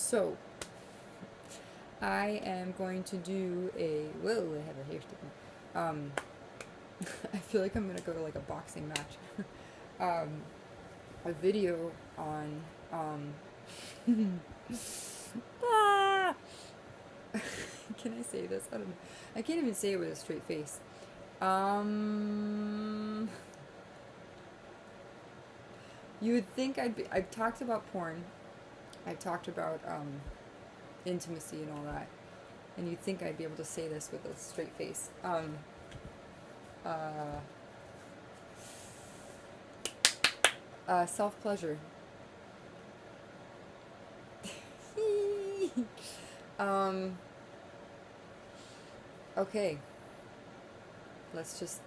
So, I am going to do whoa, I have a hair sticking. Um, I feel like I'm gonna go to like a boxing match. um, a video on, ah! Can I say this? I don't know. I can't even say it with a straight face. Um, you would think I've talked about porn. I've talked about, intimacy and all that. And you'd think I'd be able to say this with a straight face. Uh, self-pleasure. um, okay, let's just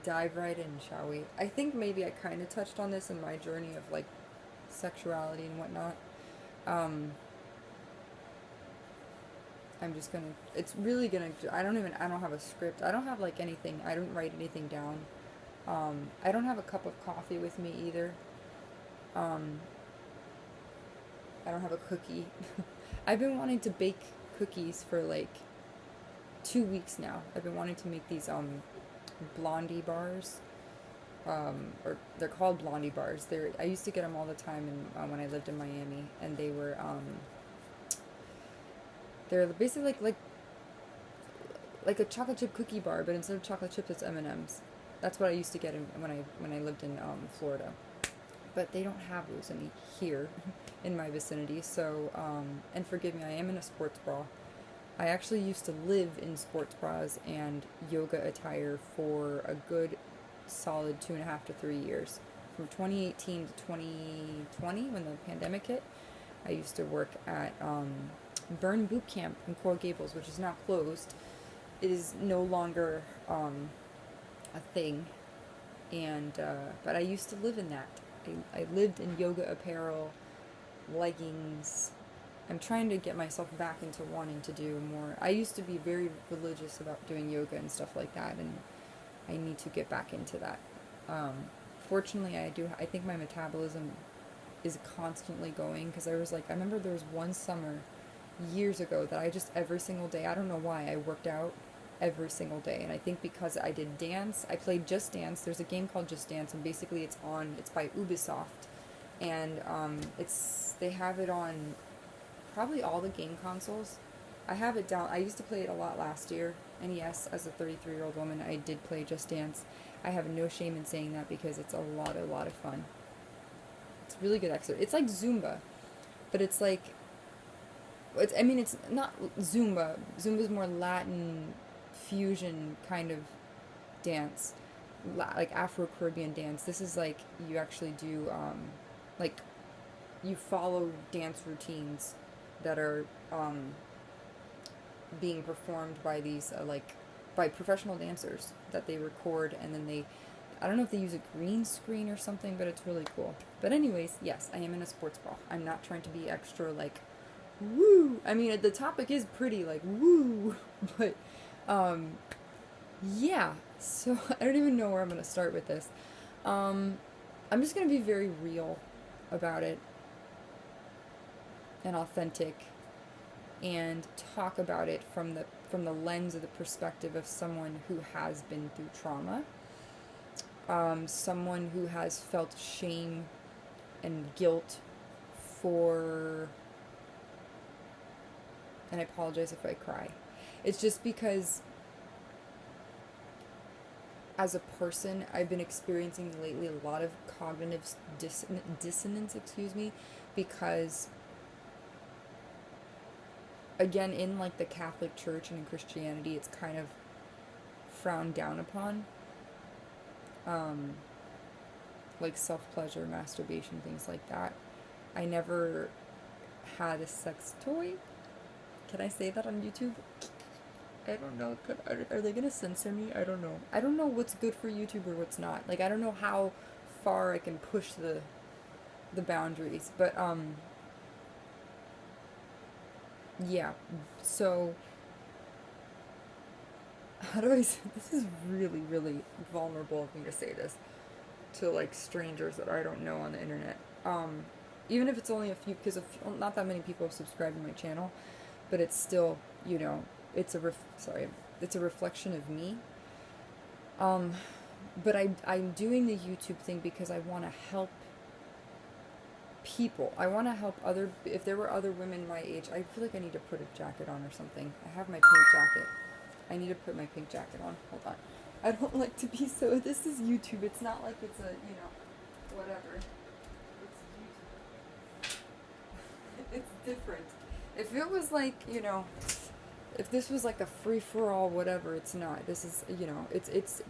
dive right in, shall we? I think maybe I kind of touched on this in my journey of like sexuality and whatnot. Um, I'm just gonna, it's really gonna, I don't have a script. I don't have like anything, I don't write anything down. I don't have a cup of coffee with me either. Um, I don't have a cookie. I've been wanting to bake cookies for like 2 weeks now. I've been wanting to make these blondie bars. Or they're called blondie bars. I used to get them all the time when I lived in Miami, and they're basically like a chocolate chip cookie bar, but instead of chocolate chips, it's M&Ms. That's what I used to get when I lived in Florida. But they don't have those any here in my vicinity. So, and forgive me, I am in a sports bra. I actually used to live in sports bras and yoga attire for a good solid 2.5 to 3 years. From 2018 to 2020, when the pandemic hit, I used to work at Burn Boot Camp in Coral Gables, which is now closed. It is no longer a thing, and but I used to live in that. I lived in yoga apparel, leggings. I'm trying to get myself back into wanting to do more. I used to be very religious about doing yoga and stuff like that, and I need to get back into that. Um, Fortunately, I think my metabolism is constantly going, because I remember there was one summer years ago that I just every single day, I don't know why, I worked out every single day. And I think because I did dance, I played Just Dance. There's a game called Just Dance, and basically it's by Ubisoft, and they have it on probably all the game consoles. I have it down. I used to play it a lot last year, and yes, as a 33-year-old woman, I did play Just Dance. I have no shame in saying that, because it's a lot of fun. It's really good exercise. It's like Zumba, but it's like it's not Zumba. Zumba's more Latin fusion kind of dance, like Afro-Caribbean dance. This is like you actually do, like you follow dance routines that are being performed by these by professional dancers that they record, and then I don't know if they use a green screen or something, but it's really cool. But anyways, yes, I am in a sports bra. I'm not trying to be extra like woo. I mean, the topic is pretty like woo, but um yeah. So I don't even know where I'm going to start with this. I'm just going to be very real about it and authentic, and talk about it from the lens of the perspective of someone who has been through trauma, someone who has felt shame and guilt for, and I apologize if I cry. It's just because as a person, I've been experiencing lately a lot of cognitive dissonance, because again, in like the Catholic Church and in Christianity, it's kind of frowned down upon. Like self-pleasure, masturbation, things like that. I never had a sex toy. Can I say that on YouTube? I don't know. Are they gonna censor me? I don't know. I don't know what's good for YouTube or what's not. Like, I don't know how far I can push the boundaries. But yeah. So how do I say this? Is really really vulnerable of me to say this to like strangers that I don't know on the internet. even if it's only a few, because not that many people have subscribed to my channel, but it's still, you know, it's a it's a reflection of me. But I'm doing the YouTube thing because I want to help people. I want to help if there were other women my age. I feel like I need to put a jacket on or something. I have my pink jacket. I need to put my pink jacket on. Hold on. I don't like to be so, this is YouTube. It's not like it's a, you know, whatever. It's YouTube. It's different. If it was like, you know, if this was like a free-for-all whatever, it's not. This is, you know, it's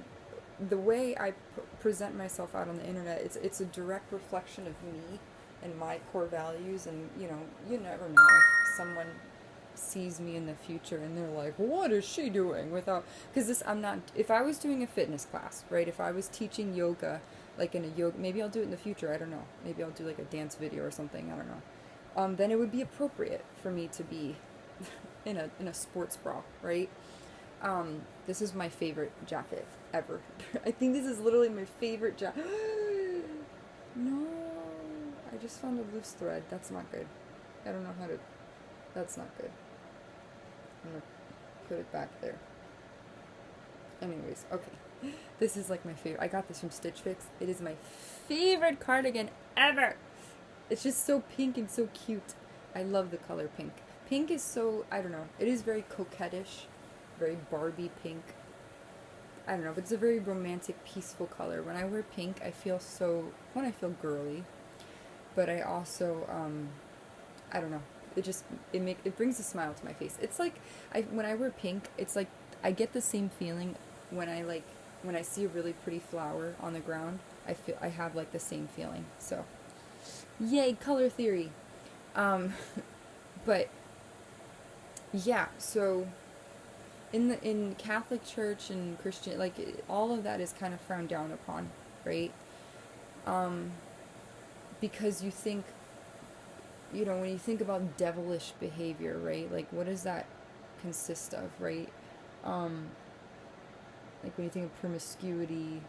the way I present myself out on the internet, it's a direct reflection of me and my core values, and, you know, you never know if someone sees me in the future and they're like, what is she doing without, because I'm not, if I was doing a fitness class, right, if I was teaching yoga, like in a yoga, maybe I'll do it in the future, I don't know, maybe I'll do like a dance video or something, I don't know, then it would be appropriate for me to be in a sports bra, right? This is my favorite jacket ever. I think this is literally my favorite jacket. No, I just found a loose thread. That's not good. I don't know how to, that's not good. I'm gonna put it back there. Anyways, okay. This is like my favorite. I got this from Stitch Fix. It is my favorite cardigan ever. It's just so pink and so cute. I love the color pink. Pink is so, I don't know, it is very coquettish, very Barbie pink. I don't know, but it's a very romantic, peaceful color. When I wear pink, I feel so, one, I feel girly, but I also, I don't know, it brings a smile to my face. It's like, when I wear pink, it's like, I get the same feeling when I see a really pretty flower on the ground. I have like the same feeling. So, yay, color theory. But yeah, so in Catholic Church and Christian, like, all of that is kind of frowned down upon, right? Because you think, you know, when you think about devilish behavior, right? Like, what does that consist of, right? Like, when you think of promiscuity,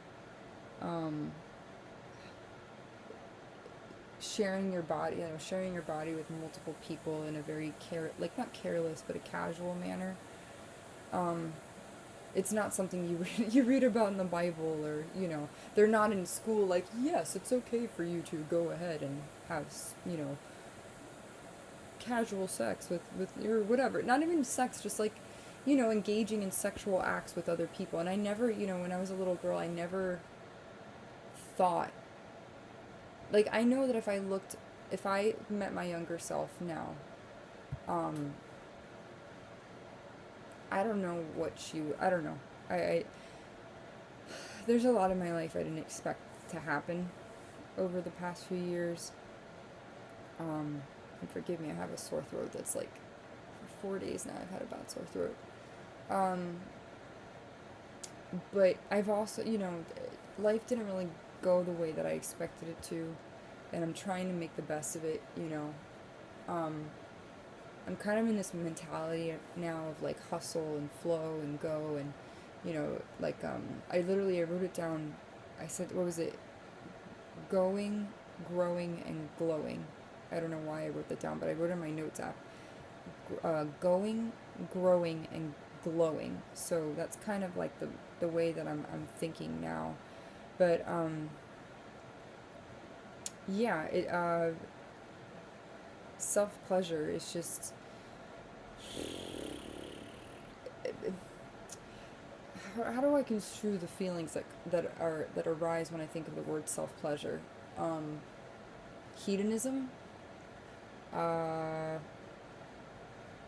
sharing your body, you know, sharing your body with multiple people in a very not careless, but a casual manner. It's not something you read about in the Bible, or, you know, they're not in school like, yes, it's okay for you to go ahead and have, you know, casual sex with or whatever. Not even sex, just like, you know, engaging in sexual acts with other people. And I never, you know, when I was a little girl, I never thought, like, I know that if I met my younger self now, I don't know I don't know. There's a lot of my life I didn't expect to happen over the past few years. And forgive me, I have a sore throat that's like, for 4 days now I've had a bad sore throat. But I've also, you know, life didn't really go the way that I expected it to, and I'm trying to make the best of it, you know. I'm kind of in this mentality now of like hustle and flow and go, and, you know, like, I wrote it down. I said, what was it? Going, growing, and glowing. I don't know why I wrote that down, but I wrote it in my notes app. Going, growing, and glowing. So that's kind of like the way that I'm thinking now. But, yeah, self-pleasure is just, how do I construe the feelings that arise when I think of the word self-pleasure? Hedonism, right?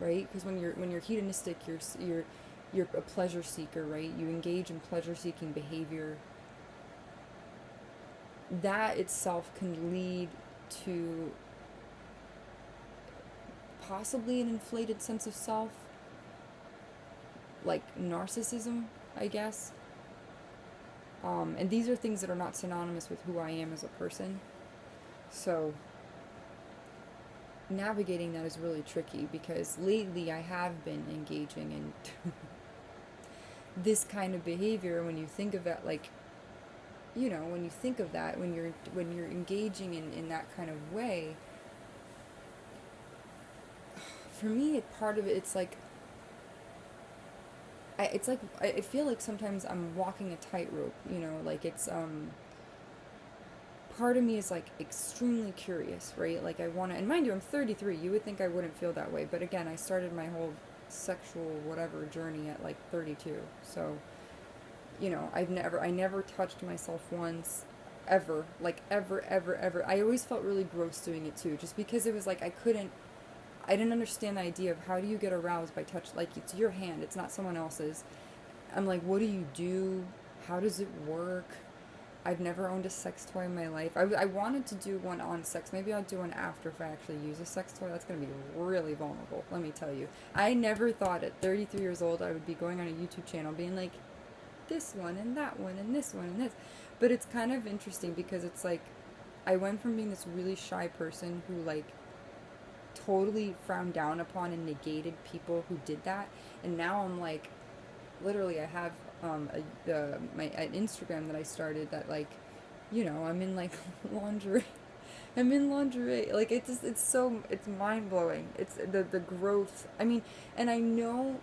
Because when you're hedonistic, you're a pleasure seeker, right? You engage in pleasure-seeking behavior. That itself can lead to possibly an inflated sense of self, like narcissism, I guess. And these are things that are not synonymous with who I am as a person. So navigating that is really tricky, because lately I have been engaging in this kind of behavior. When you think of that, like, you know, when you think of that, when you're engaging in that kind of way, for me, part of it, I feel like sometimes I'm walking a tightrope, you know, like it's, part of me is like extremely curious, right? Like I want to, and mind you, I'm 33. You would think I wouldn't feel that way, but again, I started my whole sexual whatever journey at like 32. So, you know, I never touched myself once, ever, like ever, ever, ever. I always felt really gross doing it too, just because it was like I didn't understand the idea of how do you get aroused by touch, like it's your hand, it's not someone else's. I'm like, what do you do? How does it work? I've never owned a sex toy in my life. I wanted to do one on sex. Maybe I'll do one after if I actually use a sex toy. That's going to be really vulnerable, let me tell you. I never thought at 33 years old I would be going on a YouTube channel being like, this one and that one and this one and this. But it's kind of interesting because it's like, I went from being this really shy person who like totally frowned down upon and negated people who did that. And now I'm like, literally I have an Instagram that I started that like, you know, I'm in like lingerie. I'm in lingerie. Like it's mind blowing. It's the growth. I mean, and I know,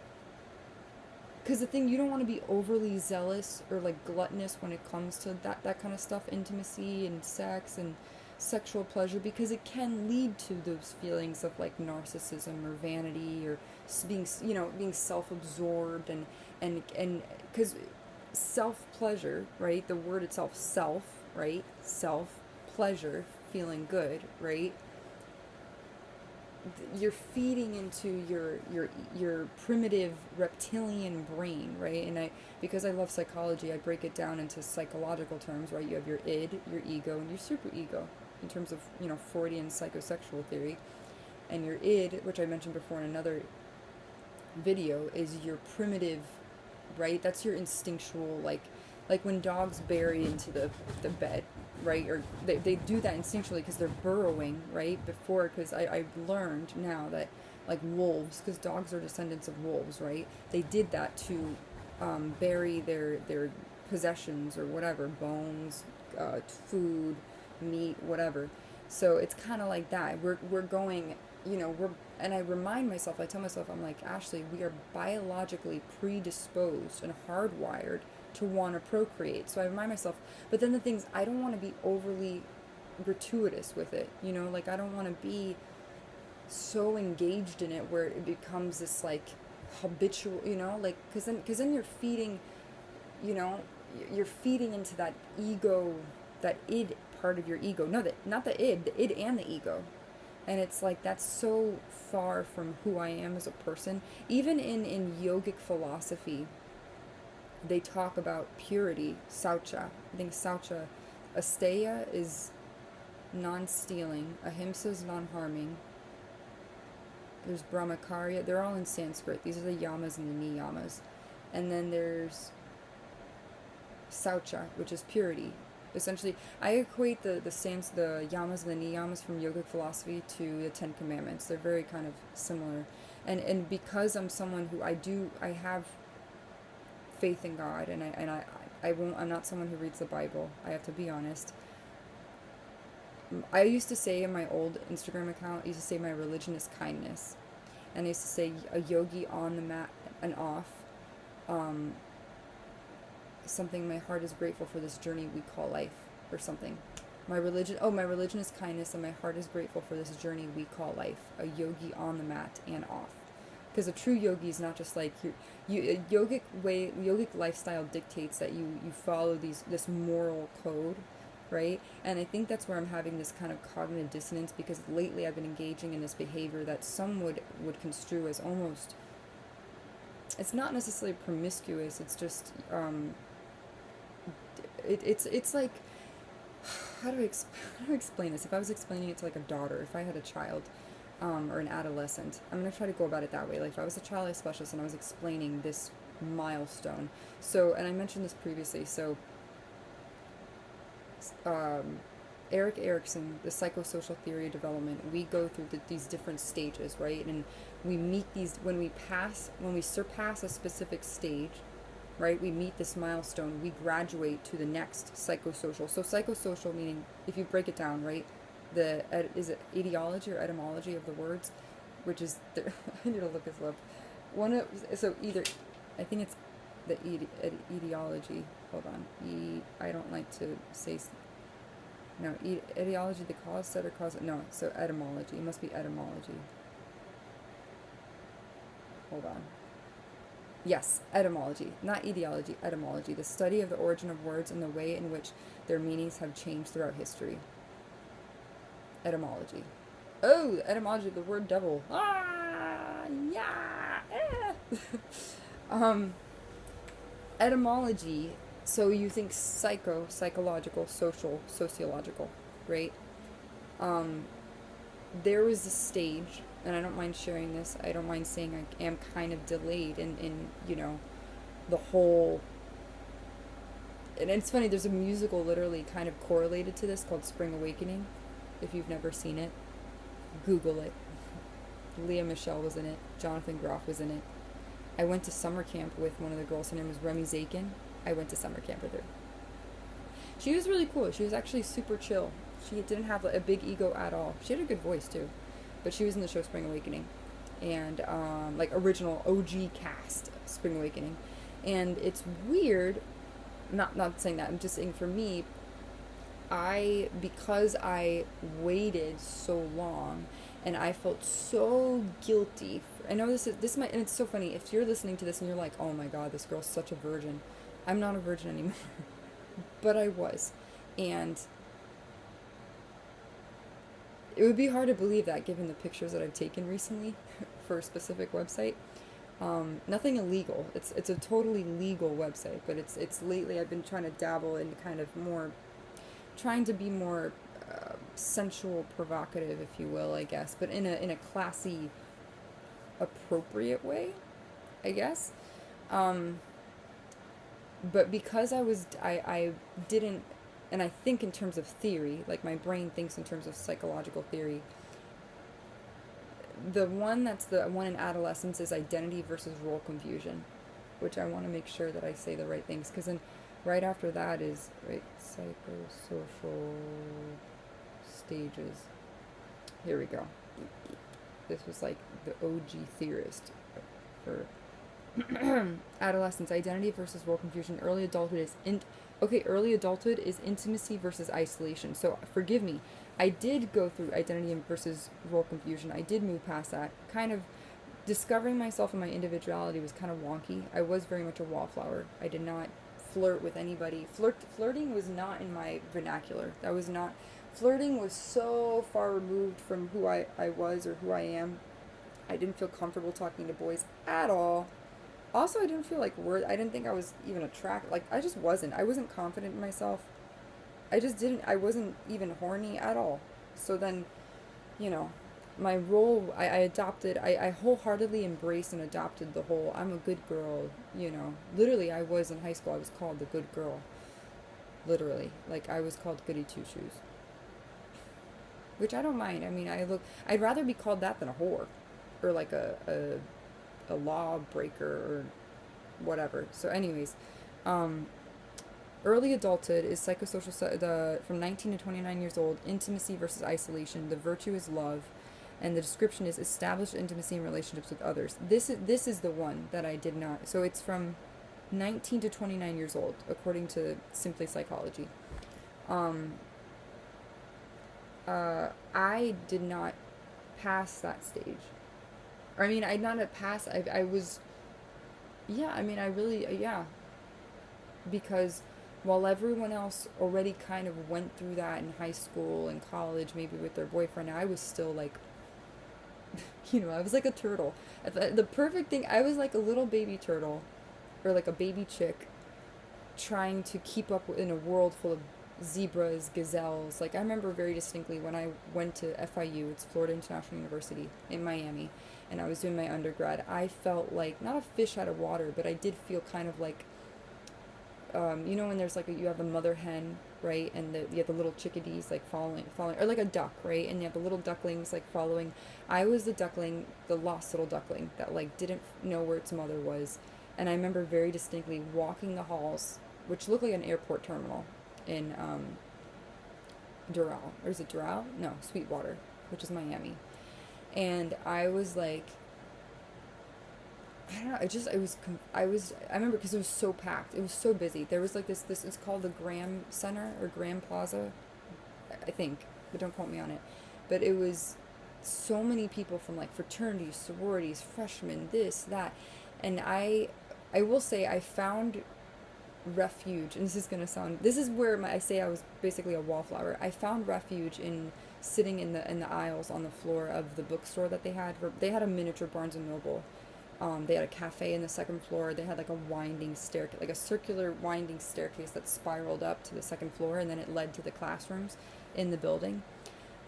because the thing, you don't want to be overly zealous or like gluttonous when it comes to that kind of stuff, intimacy and sex and sexual pleasure, because it can lead to those feelings of like narcissism or vanity or being, you know, being self-absorbed and because self pleasure, right, the word itself, self, right, self pleasure, feeling good, right, you're feeding into your primitive reptilian brain, right? And because I love psychology, I break it down into psychological terms, right? You have your id, your ego, and your superego in terms of, you know, Freudian psychosexual theory. And your id, which I mentioned before in another video, is your primitive, right? That's your instinctual, like when dogs bury into the bed, right? Or they do that instinctually because they're burrowing, right? Before, because I've learned now that like wolves, because dogs are descendants of wolves, right? They did that to bury their possessions or whatever, bones, food, meat, whatever. So it's kind of like that. We're going, you know, and I remind myself, I tell myself, I'm like, Ashley, we are biologically predisposed and hardwired to want to procreate. So I remind myself, but then the things, I don't want to be overly gratuitous with it, you know, like I don't want to be so engaged in it where it becomes this like habitual, you know, like because then you're feeding, you know, you're feeding into that ego, that id part of your ego. No, that not the id and the ego. And it's like that's so far from who I am as a person. Even in yogic philosophy, they talk about purity, saucha. I think saucha, asteya is non-stealing, ahimsa is non-harming. There's brahmacharya. They're all in Sanskrit. These are the yamas and the niyamas. And then there's saucha, which is purity. Essentially, I equate the yamas and the niyamas from yogic philosophy to the Ten Commandments. They're very kind of similar. And because I'm someone who I have faith in God, and I'm not someone who reads the Bible. I have to be honest. I used to say in my old Instagram account, I used to say my religion is kindness, and I used to say a yogi on the mat and off. Something, my heart is grateful for this journey we call life, or something. My religion is kindness, and my heart is grateful for this journey we call life. A yogi on the mat and off. Because a true yogi is not just like a yogic lifestyle dictates that you follow this moral code, right? And I think that's where I'm having this kind of cognitive dissonance, because lately I've been engaging in this behavior that some would construe as almost, it's not necessarily promiscuous, it's just it's like, how do I explain this? If I was explaining it to like a daughter, if I had a child, or an adolescent, I'm going to try to go about it that way. Like if I was a child life specialist and I was explaining this milestone. So, and I mentioned this previously, so Erik Erikson, the psychosocial theory of development, we go through these different stages, right? And we meet these, when we surpass a specific stage, right, we meet this milestone, we graduate to the next psychosocial. So psychosocial meaning, if you break it down, right, is it etiology or etymology of the words? which is I need to look this up. So either I think it's the etiology. Hold on. I don't like to say. No, etiology, the cause, set, or cause. No, so etymology. It must be etymology. Hold on. Yes, etymology, not etiology, etymology, the study of the origin of words and the way in which their meanings have changed throughout history. Etymology. Oh, the etymology of the word devil. Ah, yeah. Etymology, so you think psychological, social, sociological, right? There was a stage, and I don't mind sharing this, I don't mind saying I am kind of delayed in the whole, and it's funny, there's a musical literally kind of correlated to this called Spring Awakening. If you've never seen it, Google it. Leah Michelle was in it. Jonathan Groff was in it. I went to summer camp with one of the girls. Her name was Remy Zakin. I went to summer camp with her. She was really cool. She was actually super chill. She didn't have a big ego at all. She had a good voice too. But she was in the show Spring Awakening. And like original OG cast Spring Awakening. And it's weird, not saying that, I'm just saying for me, because I waited so long and I felt so guilty. I know this might, and it's so funny, if you're listening to this and you're like, oh my god, this girl's such a virgin. I'm not a virgin anymore. But I was. And it would be hard to believe that given the pictures that I've taken recently for a specific website. Nothing illegal. It's a totally legal website, but it's lately I've been trying to dabble in kind of more, trying to be more sensual, provocative, if you will, I guess, but in a classy, appropriate way, I guess. But because I didn't, and I think in terms of theory, like my brain thinks in terms of psychological theory, the one in adolescence is identity versus role confusion, which I want to make sure that I say the right things, because then right after that is, right, psychosocial stages. Here we go. This was like the OG theorist for adolescence, identity versus role confusion. Early adulthood is intimacy versus isolation. So forgive me, I did go through identity versus role confusion. I did move past that. Kind of discovering myself and my individuality was kind of wonky. I was very much a wallflower. I did not flirt with anybody. Flirting was not in my vernacular. That was not. Flirting was so far removed from who I was or who I am. I didn't feel comfortable talking to boys at all. Also, I didn't feel like I didn't think I was even attracted. Like, I just wasn't. I wasn't confident in myself. I wasn't even horny at all. So then, my role, I wholeheartedly embraced and adopted the whole, I'm a good girl, Literally, I was in high school, I was called the good girl. Literally. Like, I was called goody two-shoes. Which I don't mind. I mean, I'd rather be called that than a whore. Or like a lawbreaker or whatever. So anyways, early adulthood is psychosocial, from 19 to 29 years old, intimacy versus isolation, the virtue is love, and the description is established intimacy and relationships with others. This is the one that I did not, so it's from 19 to 29 years old, according to Simply Psychology. I did not pass that stage. I mean, I not have passed, I was, yeah, I mean, I really, yeah. Because while everyone else already kind of went through that in high school and college, maybe with their boyfriend, I was still like, I was like a turtle. The perfect thing, I was like a little baby turtle, or like a baby chick, trying to keep up in a world full of zebras, gazelles. Like, I remember very distinctly when I went to FIU, it's Florida International University in Miami, and I was doing my undergrad, I felt like, not a fish out of water, but I did feel kind of like, when there's like you have the mother hen, right, and you have the little chickadees like following, or like a duck, right, and you have the little ducklings like following. I was the duckling, the lost little duckling that like didn't know where its mother was, and I remember very distinctly walking the halls, which looked like an airport terminal in Doral, or is it Doral? No, Sweetwater, which is Miami. And I was like, I don't know. I remember because it was so packed. It was so busy. There was like this, it's called the Graham Center or Graham Plaza, I think, but don't quote me on it. But it was so many people from like fraternities, sororities, freshmen, this, that. And I will say I found refuge, and this is where I say I was basically a wallflower. I found refuge in sitting in the aisles on the floor of the bookstore that they had. They had a miniature Barnes and Noble. They had a cafe in the second floor. They had like a winding staircase, like a circular winding staircase that spiraled up to the second floor, and then it led to the classrooms in the building.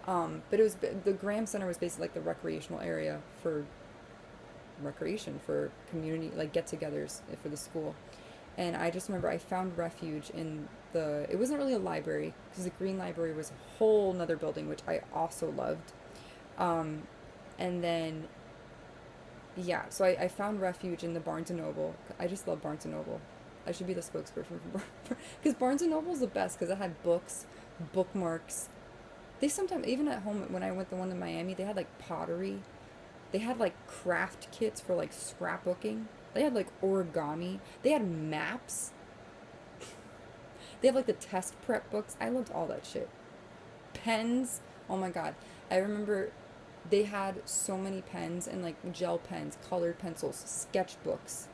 But it was the Graham Center was basically like the recreational area for recreation for community, like get-togethers for the school. And I just remember I found refuge in it wasn't really a library because the Green Library was a whole nother building, which I also loved. And then yeah, so I found refuge in the Barnes and Noble. I just love Barnes and Noble. I should be the spokesperson for because Barnes and Noble's the best because it had books, bookmarks. They sometimes even at home when I went the one in Miami, they had like pottery. They had like craft kits for like scrapbooking. They had like origami. They had maps. They have like the test prep books. I loved all that shit. Pens. Oh my god. I remember they had so many pens and like gel pens, colored pencils, sketchbooks,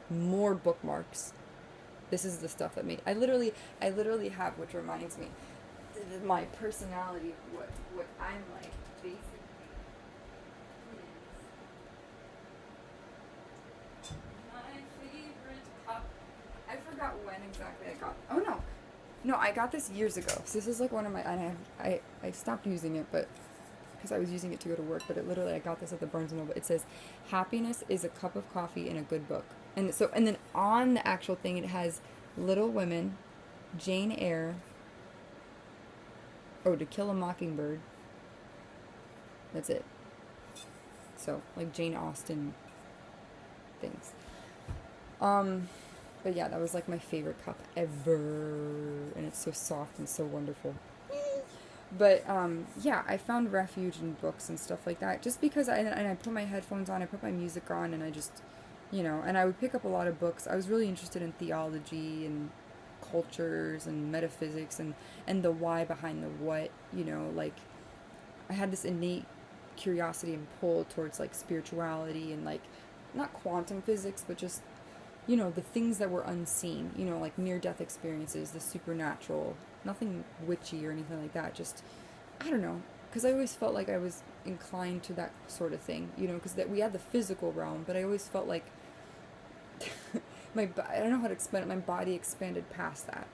more bookmarks. This is the stuff that made I literally have, which reminds me my personality, what I'm like basically is my favorite cup. I forgot when exactly I got. Oh no, I got this years ago. So this is like one of my. And I stopped using it, but because I was using it to go to work. But it literally I got this at the Barnes and Noble. It says, "Happiness is a cup of coffee and a good book." And so and then on the actual thing it has Little Women, Jane Eyre. Oh, To Kill a Mockingbird. That's it. So like Jane Austen things. But yeah, that was like my favorite cup ever, and it's so soft and so wonderful. But yeah, I found refuge in books and stuff like that, just because I put my headphones on, I put my music on, and I just, and I would pick up a lot of books. I was really interested in theology and cultures and metaphysics and the why behind the what, like I had this innate curiosity and pull towards like spirituality and like not quantum physics, but just the things that were unseen, like near-death experiences, the supernatural, nothing witchy or anything like that, just, I don't know, because I always felt like I was inclined to that sort of thing, because that we had the physical realm, but I always felt like I don't know how to explain it, my body expanded past that,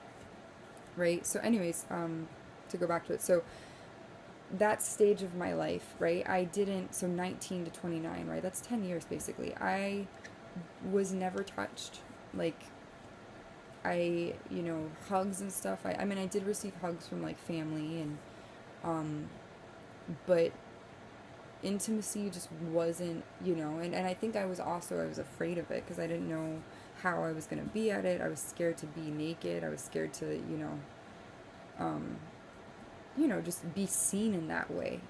right? So anyways, to go back to it, so that stage of my life, right, so 19 to 29, right, that's 10 years basically, I was never touched. Like, hugs and stuff. I mean, I did receive hugs from, like, family but intimacy just wasn't, and I think I was afraid of it because I didn't know how I was going to be at it. I was scared to be naked. I was scared to, just be seen in that way,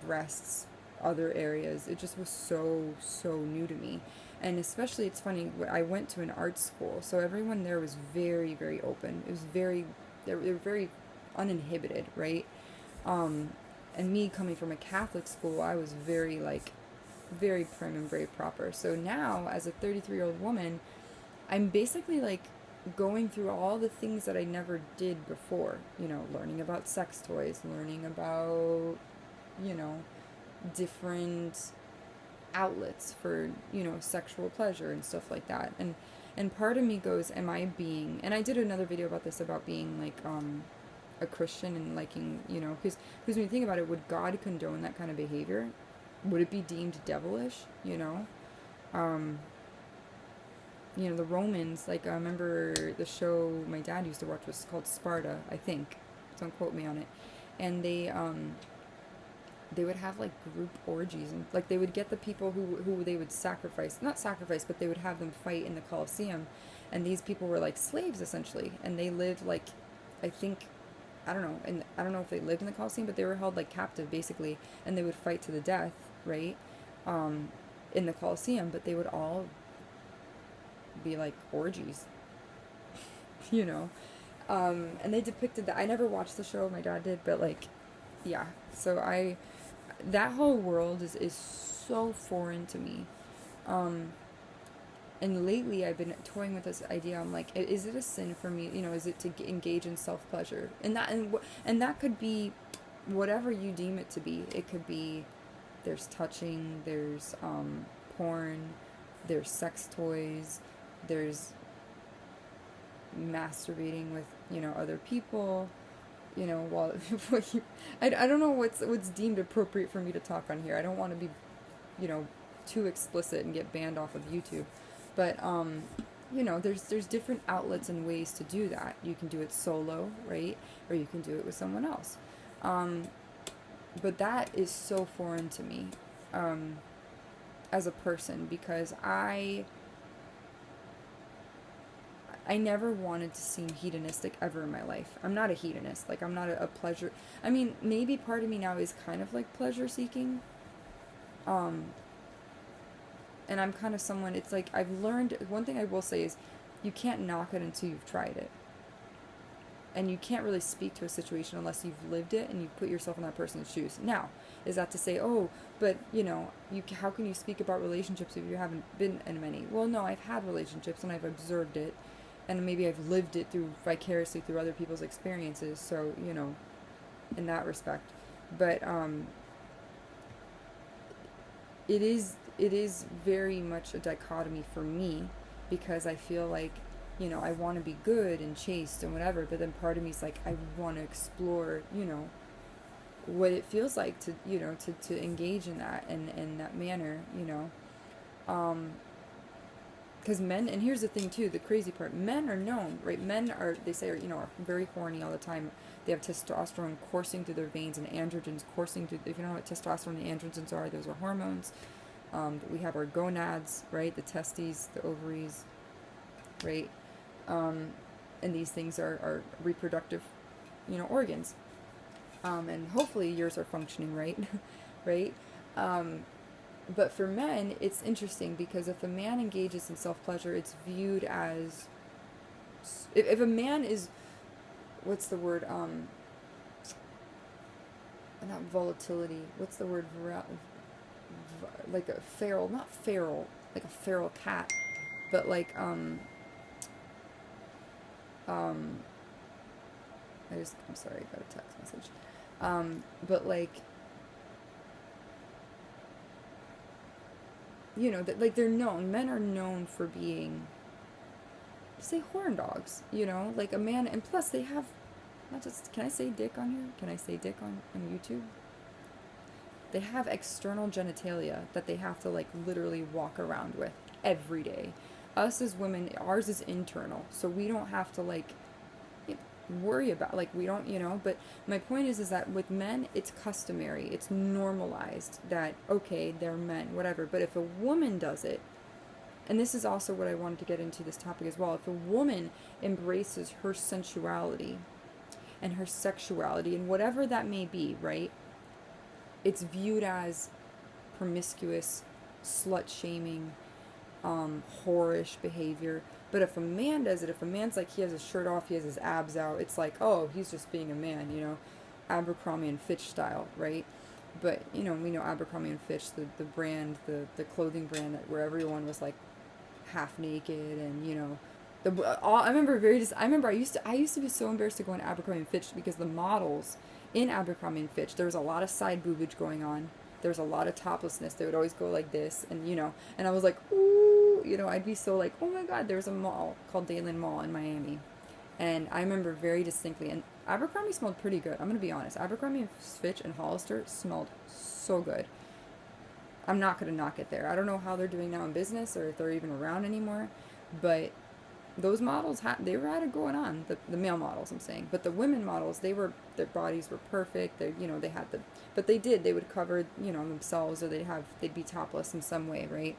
breasts, other areas. It just was so new to me. And especially, it's funny, I went to an art school, so everyone there was very, very open. It was they were very uninhibited, right? And me coming from a Catholic school, I was very prim and very proper. So now, as a 33-year-old woman, I'm basically like going through all the things that I never did before, learning about sex toys, learning about, different outlets for, sexual pleasure and stuff like that. And part of me goes, am I being, and I did another video about this, about being like a Christian and liking, because when you think about it, would God condone that kind of behavior? Would it be deemed devilish? The Romans, like, I remember the show my dad used to watch was called Sparta, I think, don't quote me on it, and they would have like group orgies, and like they would get the people who they would not sacrifice, but they would have them fight in the Colosseum, and these people were like slaves essentially, and they lived like, I think, I don't know, and I don't know if they lived in the Colosseum, but they were held like captive basically, and they would fight to the death, right? In the Colosseum, but they would all be like orgies, you know. And they depicted that. I never watched the show, my dad did, but like, yeah. So that whole world is so foreign to me. And lately I've been toying with this idea. I'm like, is it a sin for me? You know, is it to engage in self-pleasure? And that could be whatever you deem it to be. It could be, there's touching, there's porn, there's sex toys, there's masturbating with, you know, other people, you know, while I don't know what's deemed appropriate for me to talk on here. I don't want to be, you know, too explicit and get banned off of YouTube. But you know, there's different outlets and ways to do that. You can do it solo, right? Or you can do it with someone else. But that is so foreign to me as a person, because I never wanted to seem hedonistic ever in my life. I'm not a hedonist. Like, I'm not a pleasure. I mean, maybe part of me now is kind of like pleasure seeking. And I'm kind of someone, it's like, I've learned, one thing I will say is, you can't knock it until you've tried it. And you can't really speak to a situation unless you've lived it and you put yourself in that person's shoes. Now, is that to say, oh, but, you know, how can you speak about relationships if you haven't been in many? Well, no, I've had relationships and I've observed it. And maybe I've lived it vicariously through other people's experiences. So, you know, in that respect. But, it is very much a dichotomy for me, because I feel like, you know, I want to be good and chaste and whatever, but then part of me is like, I want to explore, you know, what it feels like to, you know, to engage in that and in that manner, you know. Because men, and here's the thing too, the crazy part, men are known, right? Men are, they say, are, you know, are very horny all the time. They have testosterone coursing through their veins and androgens coursing through. If you don't know what testosterone and androgens are, those are hormones. We have our gonads, right? The testes, the ovaries, right? And these things are reproductive, you know, organs. And hopefully yours are functioning right, right? But for men, it's interesting, because if a man engages in self-pleasure, it's viewed as, if a man is, what's the word, not volatility, what's the word, like a feral, not feral, like a feral cat, but like, I'm sorry, I got a text message, but like, you know, that, like, men are known for being, say, horn dogs, you know, like a man, and plus they have, not just, can I say dick on here? Can I say dick on YouTube? They have external genitalia that they have to, like, literally walk around with every day. Us as women, ours is internal, so we don't have to, like, worry about, like, we don't, you know. But my point is that with men, it's customary, it's normalized that, okay, they're men, whatever. But if a woman does it, and this is also what I wanted to get into this topic as well, if a woman embraces her sensuality and her sexuality and whatever that may be, right, it's viewed as promiscuous, slut-shaming, whorish behavior. But if a man does it, if a man's like, he has his shirt off, he has his abs out, it's like, oh, he's just being a man, you know, Abercrombie and Fitch style, right? But, you know, we know Abercrombie and Fitch, the brand, the clothing brand where everyone was like half naked, and, you know, I remember I used to be so embarrassed to go in Abercrombie and Fitch, because the models in Abercrombie and Fitch, there was a lot of side boobage going on. There was a lot of toplessness. They would always go like this, and, you know, and I was like, ooh, you know, I'd be so like, oh my God, there's a mall called Dadeland Mall in Miami. And I remember very distinctly, and Abercrombie smelled pretty good. I'm going to be honest. Abercrombie and Fitch and Hollister smelled so good. I'm not going to knock it there. I don't know how they're doing now in business, or if they're even around anymore, but those models they had it going on, the male models, I'm saying. But the women models, their bodies were perfect. They, you know, they would cover, you know, themselves, or they'd be topless in some way, right?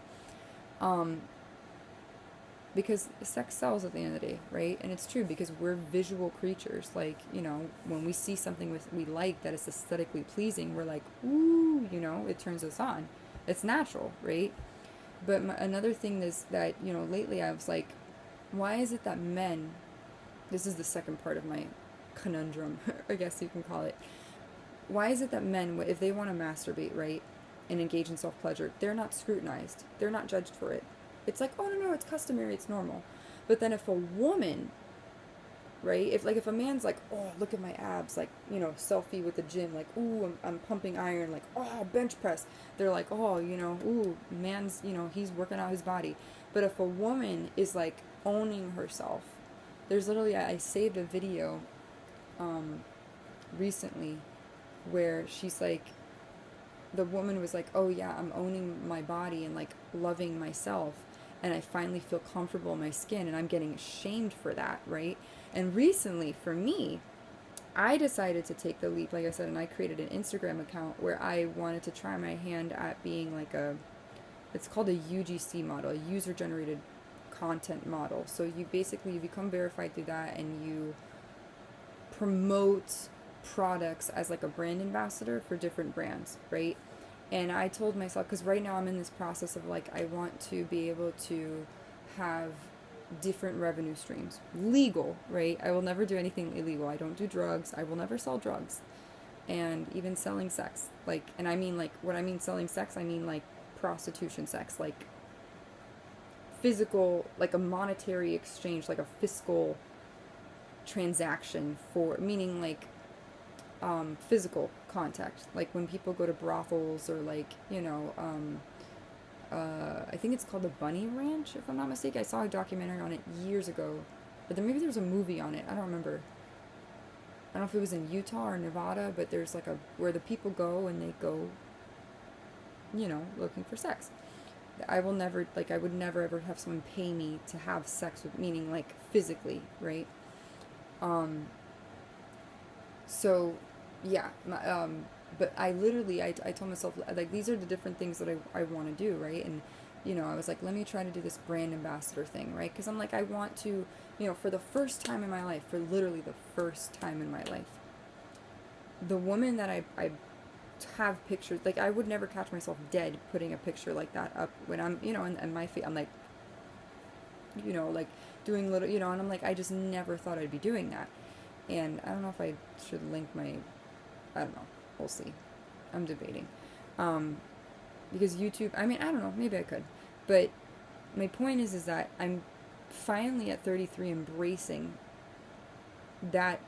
because sex sells at the end of the day, right? And it's true because we're visual creatures. Like, you know, when we see something we like that is aesthetically pleasing, we're like, ooh, you know, it turns us on. It's natural, right? But another thing is that, you know, lately I was like, why is it that men, this is the second part of my conundrum, I guess you can call it. Why is it that men, if they want to masturbate, right, and engage in self-pleasure, they're not scrutinized. They're not judged for it. It's like, oh, no, it's customary, it's normal. But then if a woman, right, if a man's like, oh, look at my abs, like, you know, selfie with the gym, like, ooh, I'm pumping iron, like, oh, bench press. They're like, oh, you know, ooh, man's, you know, he's working out his body. But if a woman is like owning herself, there's literally, I saved a video recently where she's like, the woman was like, oh yeah, I'm owning my body and like loving myself, and I finally feel comfortable in my skin, and I'm getting shamed for that, right? And recently for me, I decided to take the leap, like I said, and I created an Instagram account where I wanted to try my hand at being like it's called a UGC model, a user generated content model. So you basically, you become verified through that, and you promote products as like a brand ambassador for different brands, right? And I told myself, because right now I'm in this process of like, I want to be able to have different revenue streams, legal, right? I will never do anything illegal. I don't do drugs. I will never sell drugs. And even selling sex, like, and I mean, like, what I mean selling sex, I mean like prostitution sex, like physical, like a monetary exchange, like a fiscal transaction, for meaning like physical contact, like when people go to brothels, or like, you know, I think it's called the Bunny Ranch, if I'm not mistaken. I saw a documentary on it years ago, but then maybe there was a movie on it. I don't remember. I don't know if it was in Utah or Nevada, but there's like where the people go, and they go, you know, looking for sex. I will never, like, I would never ever have someone pay me to have sex with, meaning like physically, right? So yeah, but I literally, I told myself, like, these are the different things that I want to do, right? And, you know, I was like, let me try to do this brand ambassador thing, right? Because I'm like, I want to, you know, for the first time in my life, for literally the first time in my life, the woman that I have pictures, like, I would never catch myself dead putting a picture like that up when I'm, you know, and my feet, I'm like, you know, like doing little, you know, and I'm like, I just never thought I'd be doing that. And I don't know if I should link my, I don't know, we'll see. I'm debating. Because YouTube, I mean, I don't know, maybe I could. But my point is that I'm finally at 33 embracing that,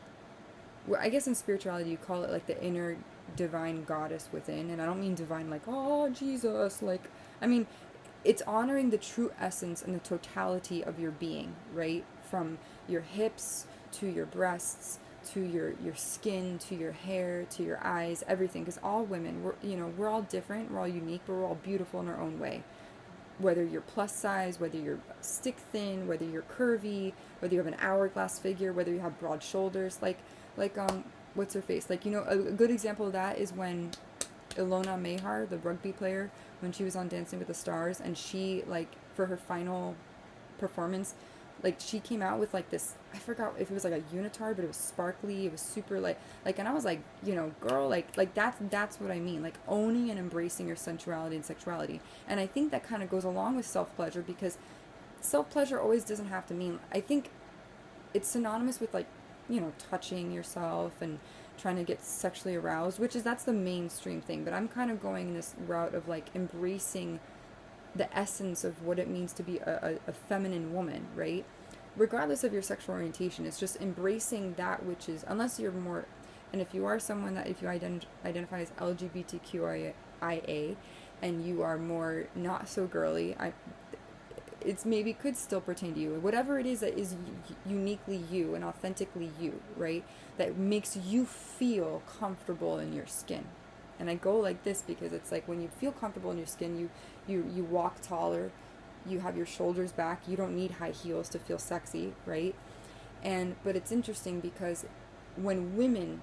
well, I guess in spirituality you call it like the inner divine goddess within. And I don't mean divine like, oh, Jesus, like, I mean, it's honoring the true essence and the totality of your being, right? From your hips to your breasts, to your skin, to your hair, to your eyes, everything. Because all women, we're all different, we're all unique, but we're all beautiful in our own way. Whether you're plus size, whether you're stick thin, whether you're curvy, whether you have an hourglass figure, whether you have broad shoulders, like what's her face? Like, you know, a good example of that is when Ilona Mahar, the rugby player, when she was on Dancing with the Stars, and she, like, for her final performance, like, she came out with like this, I forgot if it was like a unitard, but it was sparkly, it was super like, and I was like, you know, girl, like that's what I mean, like owning and embracing your sensuality and sexuality. And I think that kind of goes along with self-pleasure, because self-pleasure always doesn't have to mean, I think it's synonymous with, like, you know, touching yourself and trying to get sexually aroused, that's the mainstream thing. But I'm kind of going this route of like embracing the essence of what it means to be a feminine woman, right? Regardless of your sexual orientation, it's just embracing that which is, unless you're more, and if you are someone that, if you identify as LGBTQIA, and you are more not so girly, it's maybe could still pertain to you. Whatever it is that is uniquely you and authentically you, right? That makes you feel comfortable in your skin. And I go like this because it's like when you feel comfortable in your skin, you walk taller, you have your shoulders back, you don't need high heels to feel sexy, right? But it's interesting because when women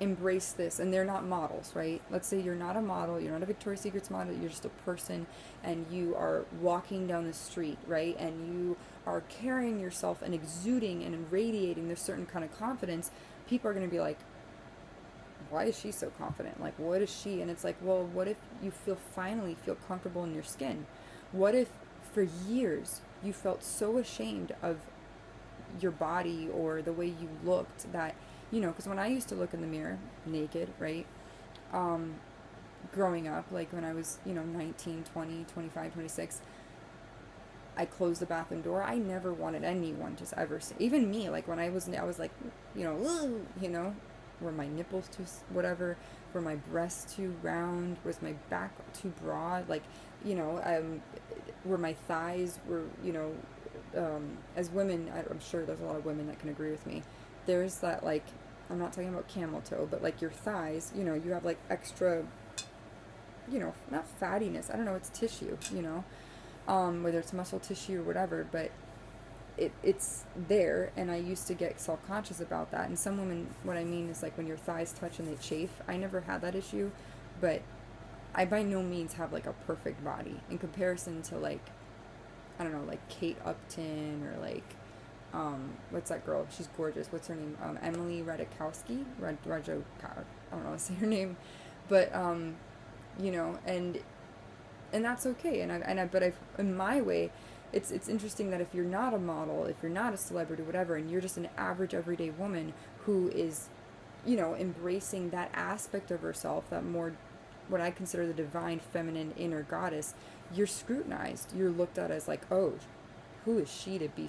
embrace this, and they're not models, right? Let's say you're not a model, you're not a Victoria's Secrets model, you're just a person, and you are walking down the street, right? And you are carrying yourself and exuding and radiating this certain kind of confidence. People are going to be like, why is she so confident? Like, what is she? And it's like, well, what if you finally feel comfortable in your skin? What if for years you felt so ashamed of your body or the way you looked that, because when I used to look in the mirror naked, right? Growing up, like when I was, 19, 20, 25, 26, I closed the bathroom door. I never wanted anyone to ever see, even me, like when I was like, "Ugh," were my nipples too, whatever, were my breasts too round, was my back too broad, like, were my thighs, were, as women, I'm sure there's a lot of women that can agree with me, there's that, like, I'm not talking about camel toe, but like your thighs, you have like extra, not fattiness, I don't know, it's tissue, whether it's muscle tissue or whatever, but it's there, and I used to get self-conscious about that. And some women, what I mean is like when your thighs touch and they chafe. I never had that issue, but I by no means have like a perfect body in comparison to like, I don't know, like Kate Upton or like, what's that girl? She's gorgeous. What's her name? Emily Ratajkowski? I don't know how to say her name, but, and that's okay. But in my way, it's interesting that if you're not a model, if you're not a celebrity, whatever, and you're just an average everyday woman who is, embracing that aspect of herself, that more, what I consider the divine feminine inner goddess, you're scrutinized. You're looked at as like, oh, who is she to be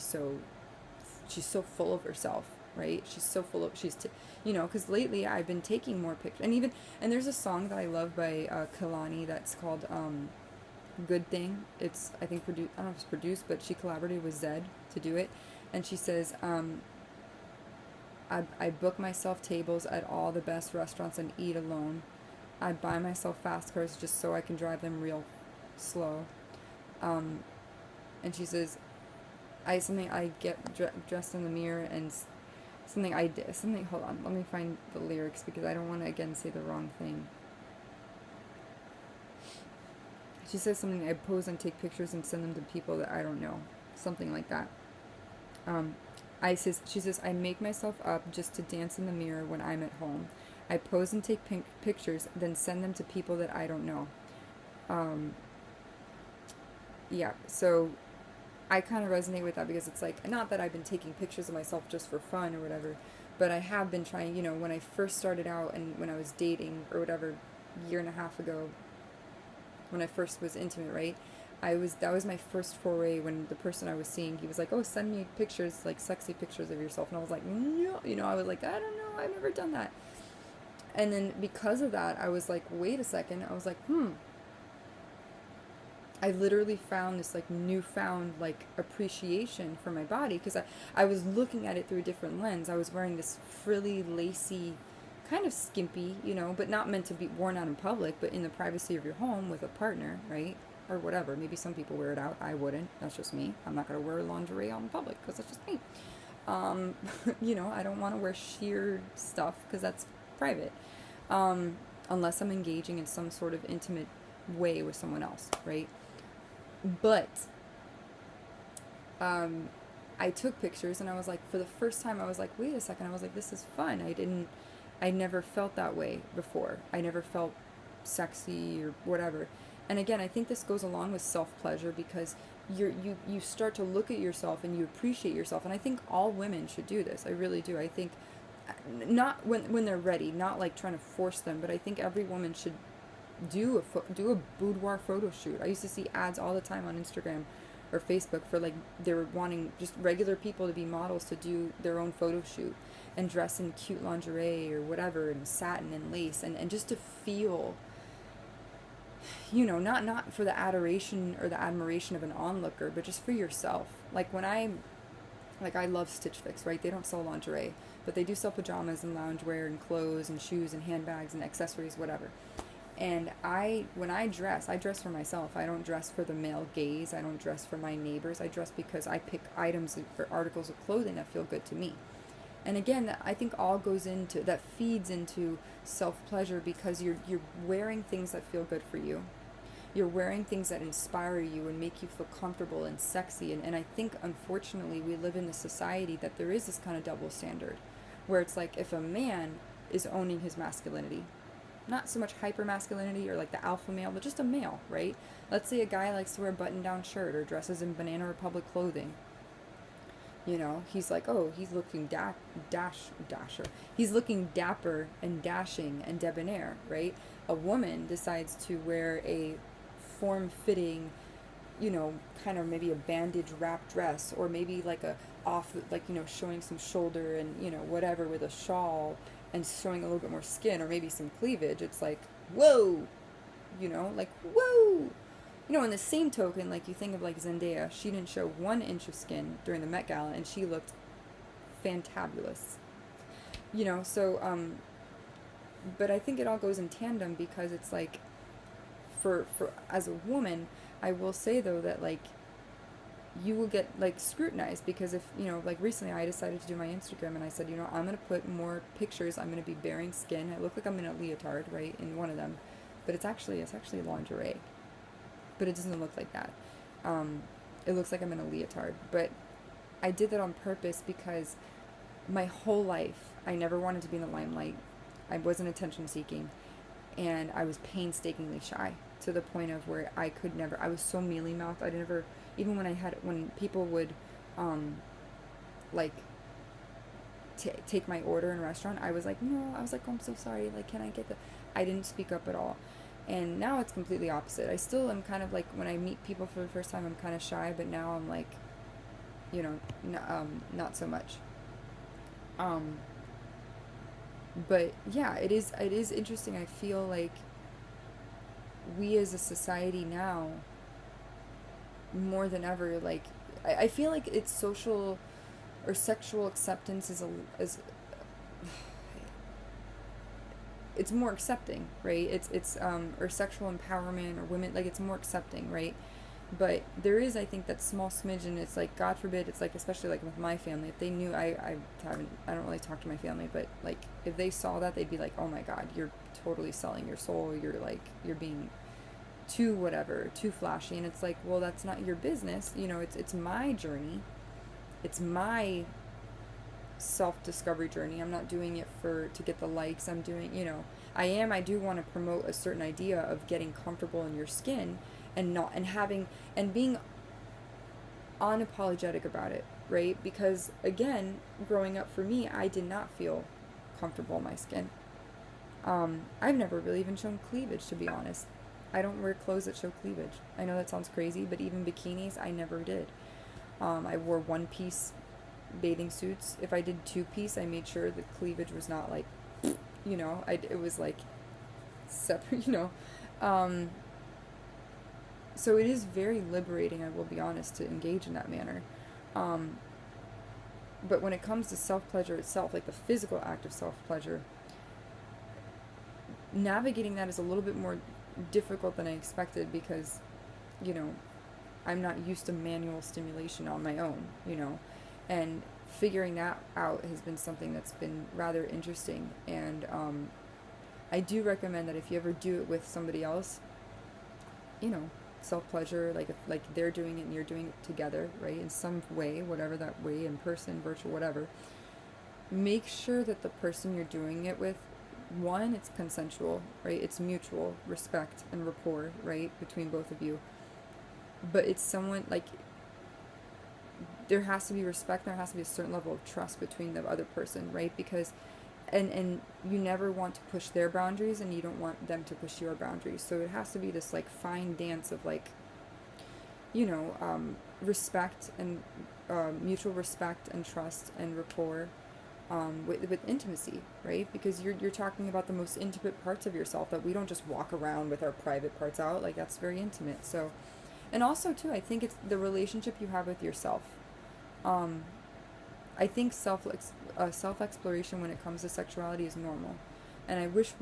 she's so full of herself, right? She's so full of, because lately I've been taking more pictures. And there's a song that I love by Kalani that's called, Good Thing. It's, I think, I don't know if it's produced, but she collaborated with Zed to do it. And she says, I book myself tables at all the best restaurants and eat alone. I buy myself fast cars just so I can drive them real slow. And she says, I get dressed in the mirror, and hold on, let me find the lyrics because I don't want to again say the wrong thing. She says something, I pose and take pictures and send them to people that I don't know. Something like that. She says, I make myself up just to dance in the mirror when I'm at home. I pose and take pictures, then send them to people that I don't know. Yeah, so I kind of resonate with that because it's like, not that I've been taking pictures of myself just for fun or whatever, but I have been trying, when I first started out and when I was dating or whatever, year and a half ago, when I first was intimate, right? That was my first foray when the person I was seeing, he was like, oh, send me pictures, like sexy pictures of yourself. And I was like, no, I was like, I don't know, I've never done that. And then because of that, I was like, wait a second. I was like, I literally found this like newfound like appreciation for my body because I was looking at it through a different lens. I was wearing this frilly, lacy, kind of skimpy, but not meant to be worn out in public, but in the privacy of your home with a partner, right? Or whatever. Maybe some people wear it out. I wouldn't. That's just me. I'm not going to wear lingerie out in public because that's just me. I don't want to wear sheer stuff because that's private. Unless I'm engaging in some sort of intimate way with someone else, right? But I took pictures and I was like, for the first time, I was like, wait a second. I was like, this is fun. I never felt that way before. I never felt sexy or whatever. And again, I think this goes along with self-pleasure because you start to look at yourself and you appreciate yourself. And I think all women should do this. I really do. I think not when they're ready, not like trying to force them, but I think every woman should do a boudoir photo shoot. I used to see ads all the time on Instagram or Facebook for like they were wanting just regular people to be models to do their own photo shoot and dress in cute lingerie or whatever and satin and lace and just to feel, not for the adoration or the admiration of an onlooker, but just for yourself. Like I love Stitch Fix, right? They don't sell lingerie, but they do sell pajamas and loungewear and clothes and shoes and handbags and accessories, whatever. And when I dress for myself. I don't dress for the male gaze. I don't dress for my neighbors. I dress because I pick items or articles of clothing that feel good to me. And again, that I think all goes into, that feeds into self-pleasure, because you're wearing things that feel good for you. You're wearing things that inspire you and make you feel comfortable and sexy. And I think, unfortunately, we live in a society that there is this kind of double standard, where it's like, if a man is owning his masculinity, not so much hyper masculinity or like the alpha male, but just a male, right? Let's say a guy likes to wear a button-down shirt or dresses in Banana Republic clothing. You know, he's like, oh, he's looking dasher. He's looking dapper and dashing and debonair, right? A woman decides to wear a form-fitting, you know, kind of maybe a bandage wrap dress, or maybe like a off, like, you know, showing some shoulder and, you know, whatever, with a shawl and showing a little bit more skin or maybe some cleavage. It's like, whoa, you know, like, whoa. You know, in the same token, like, you think of like Zendaya, she didn't show 1 inch of skin during the Met Gala and she looked fantabulous. You know, so, but I think it all goes in tandem, because it's like, for as a woman, I will say though that, like, you will get like scrutinized, because if, you know, like recently I decided to do my Instagram and I said, you know, I'm going to put more pictures, I'm going to be bearing skin. I look like I'm in a leotard, right, in one of them, but it's actually lingerie, but it doesn't look like that. It looks like I'm in a leotard, but I did that on purpose, because my whole life I never wanted to be in the limelight. I wasn't attention seeking, and I was painstakingly shy, to the point of where I could never, I was so mealy mouthed. I never, even when people would like take my order in a restaurant, I was like, no, I was like, oh, I'm so sorry, like, can I get the, I didn't speak up at all. And now it's completely opposite. I still am kind of like, when I meet people for the first time, I'm kind of shy, but now I'm like, you know, not so much. But yeah, it is interesting. I feel like we as a society now, more than ever, like, I feel like it's social or sexual acceptance is it's more accepting, right? It's or sexual empowerment, or women, like, it's more accepting, right? But there is, I think, that small smidge, and it's like, God forbid, it's like, especially like with my family, if they knew, I don't really talk to my family, but like, if they saw that, they'd be like, oh my God, you're totally selling your soul, you're being too whatever, too flashy. And it's like, well, that's not your business, you know. It's my journey, it's my self-discovery journey. I'm not doing it to get the likes. I'm doing, you know, I do want to promote a certain idea of getting comfortable in your skin, and being unapologetic about it, right? Because again, growing up for me, I did not feel comfortable in my skin. I've never really even shown cleavage, to be honest. I don't wear clothes that show cleavage. I know that sounds crazy, but even bikinis, I never did. I wore 1-piece bathing suits. If I did 2-piece, I made sure the cleavage was not like, you know, it was like separate, you know. So it is very liberating, I will be honest, to engage in that manner. But when it comes to self-pleasure itself, like the physical act of self-pleasure, navigating that is a little bit more difficult than I expected, because, you know, I'm not used to manual stimulation on my own, you know, and figuring that out has been something that's been rather interesting. And I do recommend that if you ever do it with somebody else, you know, self-pleasure, like, if like they're doing it and you're doing it together, right, in some way, whatever that way, in person, virtual, whatever, make sure that the person you're doing it with, one, it's consensual, right, it's mutual respect and rapport, right, between both of you. But it's someone, like, there has to be respect, there has to be a certain level of trust between the other person, right? Because and you never want to push their boundaries, and you don't want them to push your boundaries. So it has to be this, like, fine dance of, like, you know, respect and mutual respect and trust and rapport, with intimacy, right? Because you're talking about the most intimate parts of yourself that we don't just walk around with our private parts out. Like, that's very intimate. So, and also too, I think it's the relationship you have with yourself. I think self-exploration when it comes to sexuality is normal. And I wish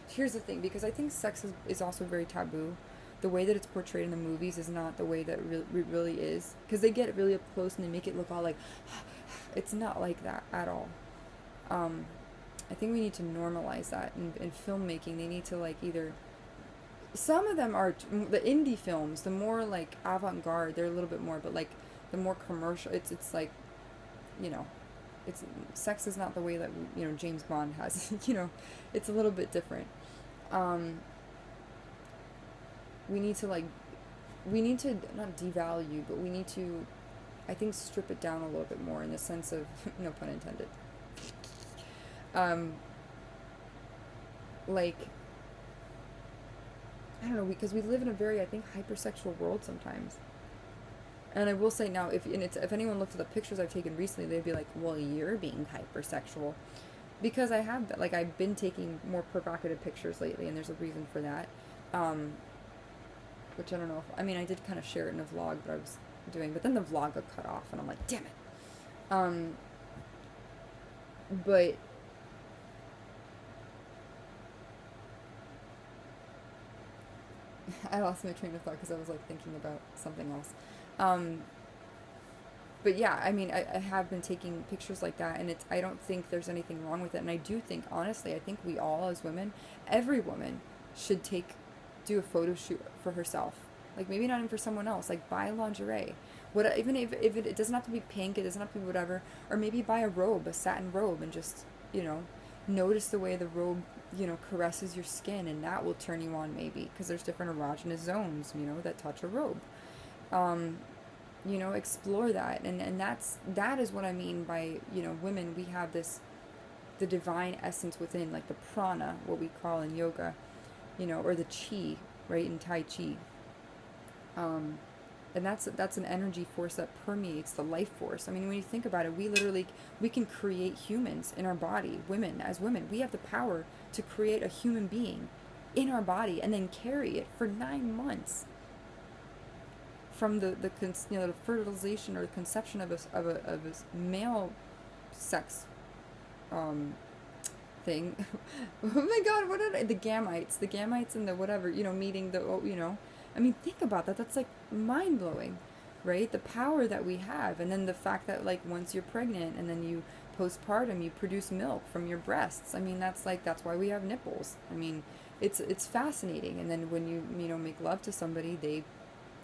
here's the thing, because I think sex is also very taboo. The way that it's portrayed in the movies is not the way that it really is. Because they get really up close and they make it look all like, it's not like that at all. I think we need to normalize that in filmmaking. They need to like either, some of them are the indie films, the more like avant-garde, they're a little bit more, but like the more commercial, it's like, you know, it's, sex is not the way that, you know, James Bond has, you know, it's a little bit different. We need to like, we need to not devalue, but we need to, I think, strip it down a little bit more in the sense of, no pun intended. Like, I don't know, because we live in a very, I think, hypersexual world sometimes. And I will say now, if anyone looked at the pictures I've taken recently, they'd be like, well, you're being hypersexual. Because I have, like, I've been taking more provocative pictures lately, and there's a reason for that. Which I don't know if, I mean, I did kind of share it in a vlog that I was doing, but then the vlog got cut off, and I'm like, damn it. But I lost my train of thought because I was like thinking about something else. But yeah, I mean, I have been taking pictures like that, and it's, I don't think there's anything wrong with it. And I do think, honestly, I think we all as women, every woman should do a photo shoot for herself. Like, maybe not even for someone else, like buy lingerie. What, even if it doesn't have to be pink, it doesn't have to be whatever, or maybe buy a robe, a satin robe, and just, you know, notice the way the robe, you know, caresses your skin, and that will turn you on maybe, because there's different erogenous zones, you know, that touch a robe. You know, explore that, and that is what I mean by, you know, women, we have this, the divine essence within, like the prana, what we call in yoga, you know, or the chi, right, in Tai Chi. And that's an energy force that permeates the life force. I mean, when you think about it, we can create humans in our body. Women, as women, we have the power to create a human being in our body and then carry it for 9 months. From the you know, the fertilization or the conception of a male sex thing. Oh my God, what are the gametes and the whatever, you know, meeting the, you know, I mean, think about that. That's like mind blowing, right? The power that we have, and then the fact that like once you're pregnant and then you postpartum, you produce milk from your breasts. I mean, that's why we have nipples. I mean, it's fascinating. And then when you know, make love to somebody, they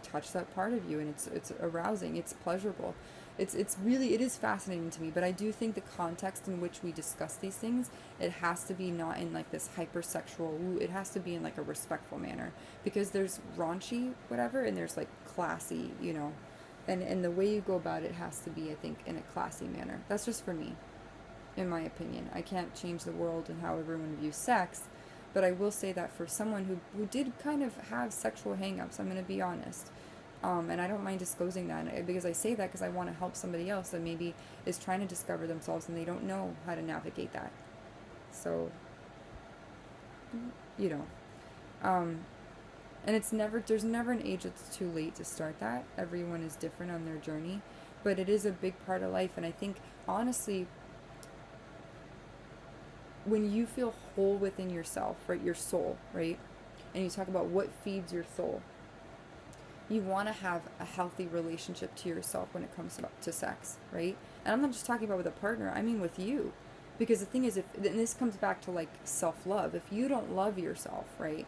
touch that part of you, and it's arousing, it's pleasurable, it's really, it is fascinating to me. But I do think the context in which we discuss these things, it has to be not in like this hypersexual, it has to be in like a respectful manner, because there's raunchy whatever, and there's like classy, you know, and the way you go about it has to be, I think, in a classy manner. That's just for me, in my opinion. I can't change the world and how everyone views sex. But I will say that for someone who did kind of have sexual hang-ups, I'm going to be honest. And I don't mind disclosing that, because I say that because I want to help somebody else that maybe is trying to discover themselves and they don't know how to navigate that. So, you know. And there's never an age that's too late to start that. Everyone is different on their journey. But it is a big part of life. And I think, honestly, when you feel whole within yourself, right, your soul, right, and you talk about what feeds your soul, you want to have a healthy relationship to yourself when it comes to sex, right? And I'm not just talking about with a partner, I mean with you. Because the thing is, and this comes back to like self-love, if you don't love yourself, right,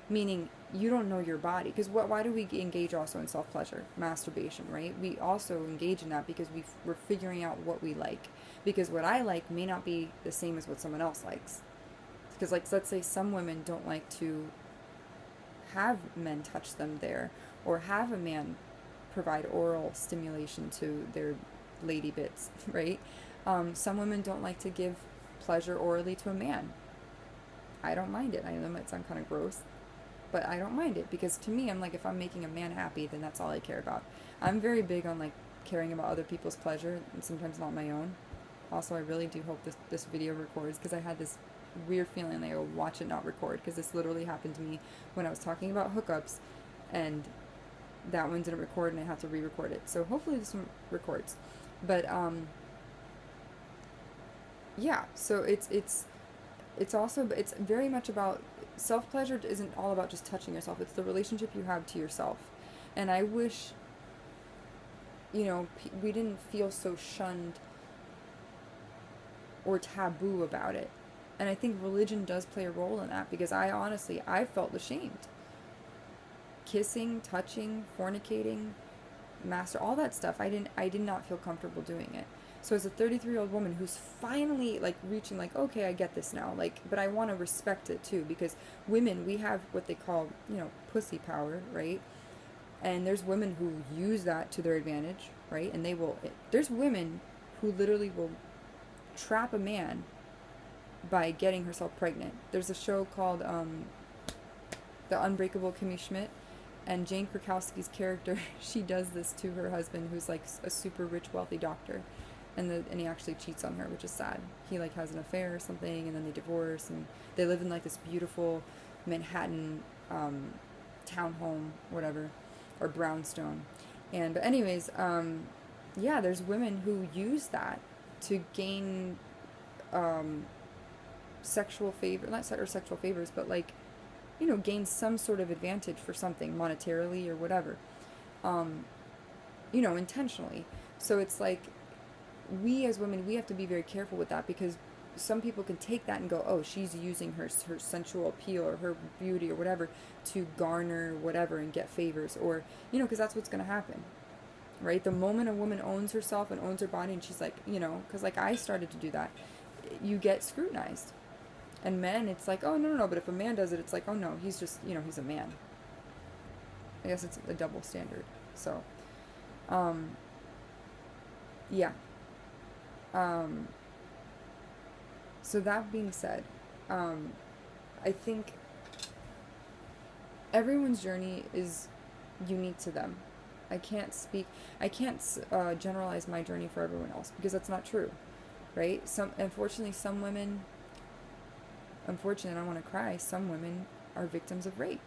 meaning you don't know your body, because why do we engage also in self-pleasure, masturbation, right? We also engage in that because we're figuring out what we like. Because what I like may not be the same as what someone else likes. Because, like, let's say some women don't like to have men touch them there, or have a man provide oral stimulation to their lady bits, right? Some women don't like to give pleasure orally to a man. I don't mind it. I know that might sound kind of gross, but I don't mind it, because to me, I'm like, if I'm making a man happy, then that's all I care about. I'm very big on like caring about other people's pleasure, and sometimes not my own. Also, I really do hope this video records, because I had this weird feeling that I will watch it not record, because this literally happened to me when I was talking about hookups, and that one didn't record, and I had to re-record it. So hopefully this one records. But yeah, so it's also, it's very much about self-pleasure. Isn't all about just touching yourself. It's the relationship you have to yourself. And I wish, you know, we didn't feel so shunned or taboo about it. And I think religion does play a role in that, because I felt ashamed. Kissing, touching, fornicating, all that stuff, I did not feel comfortable doing it. So as a 33-year-old woman who's finally like reaching like, okay, I get this now, like, but I want to respect it too, because women, we have what they call, pussy power, right? And there's women who use that to their advantage, right? And there's women who literally will trap a man by getting herself pregnant. There's a show called The Unbreakable Kimmy Schmidt, and Jane Krakowski's character, she does this to her husband, who's like a super rich, wealthy doctor, and he actually cheats on her, which is sad. He like has an affair or something, and then they divorce, and they live in like this beautiful Manhattan townhome, whatever, or brownstone. But anyways, yeah, there's women who use that to gain sexual favor, not sexual favors, but like, gain some sort of advantage for something monetarily or whatever, intentionally. So it's like, we as women, we have to be very careful with that, because some people can take that and go, oh, she's using her sensual appeal or her beauty or whatever to garner whatever and get favors, or, because that's what's going to happen, right? The moment a woman owns herself and owns her body, and she's like, because like I started to do that, you get scrutinized. And men, it's like, oh, no, but if a man does it, it's like, oh, no, he's just, he's a man. I guess it's a double standard. So, yeah. So that being said, I think everyone's journey is unique to them. I can't generalize my journey for everyone else, because that's not true, right? Unfortunately, some women, I don't want to cry, some women are victims of rape.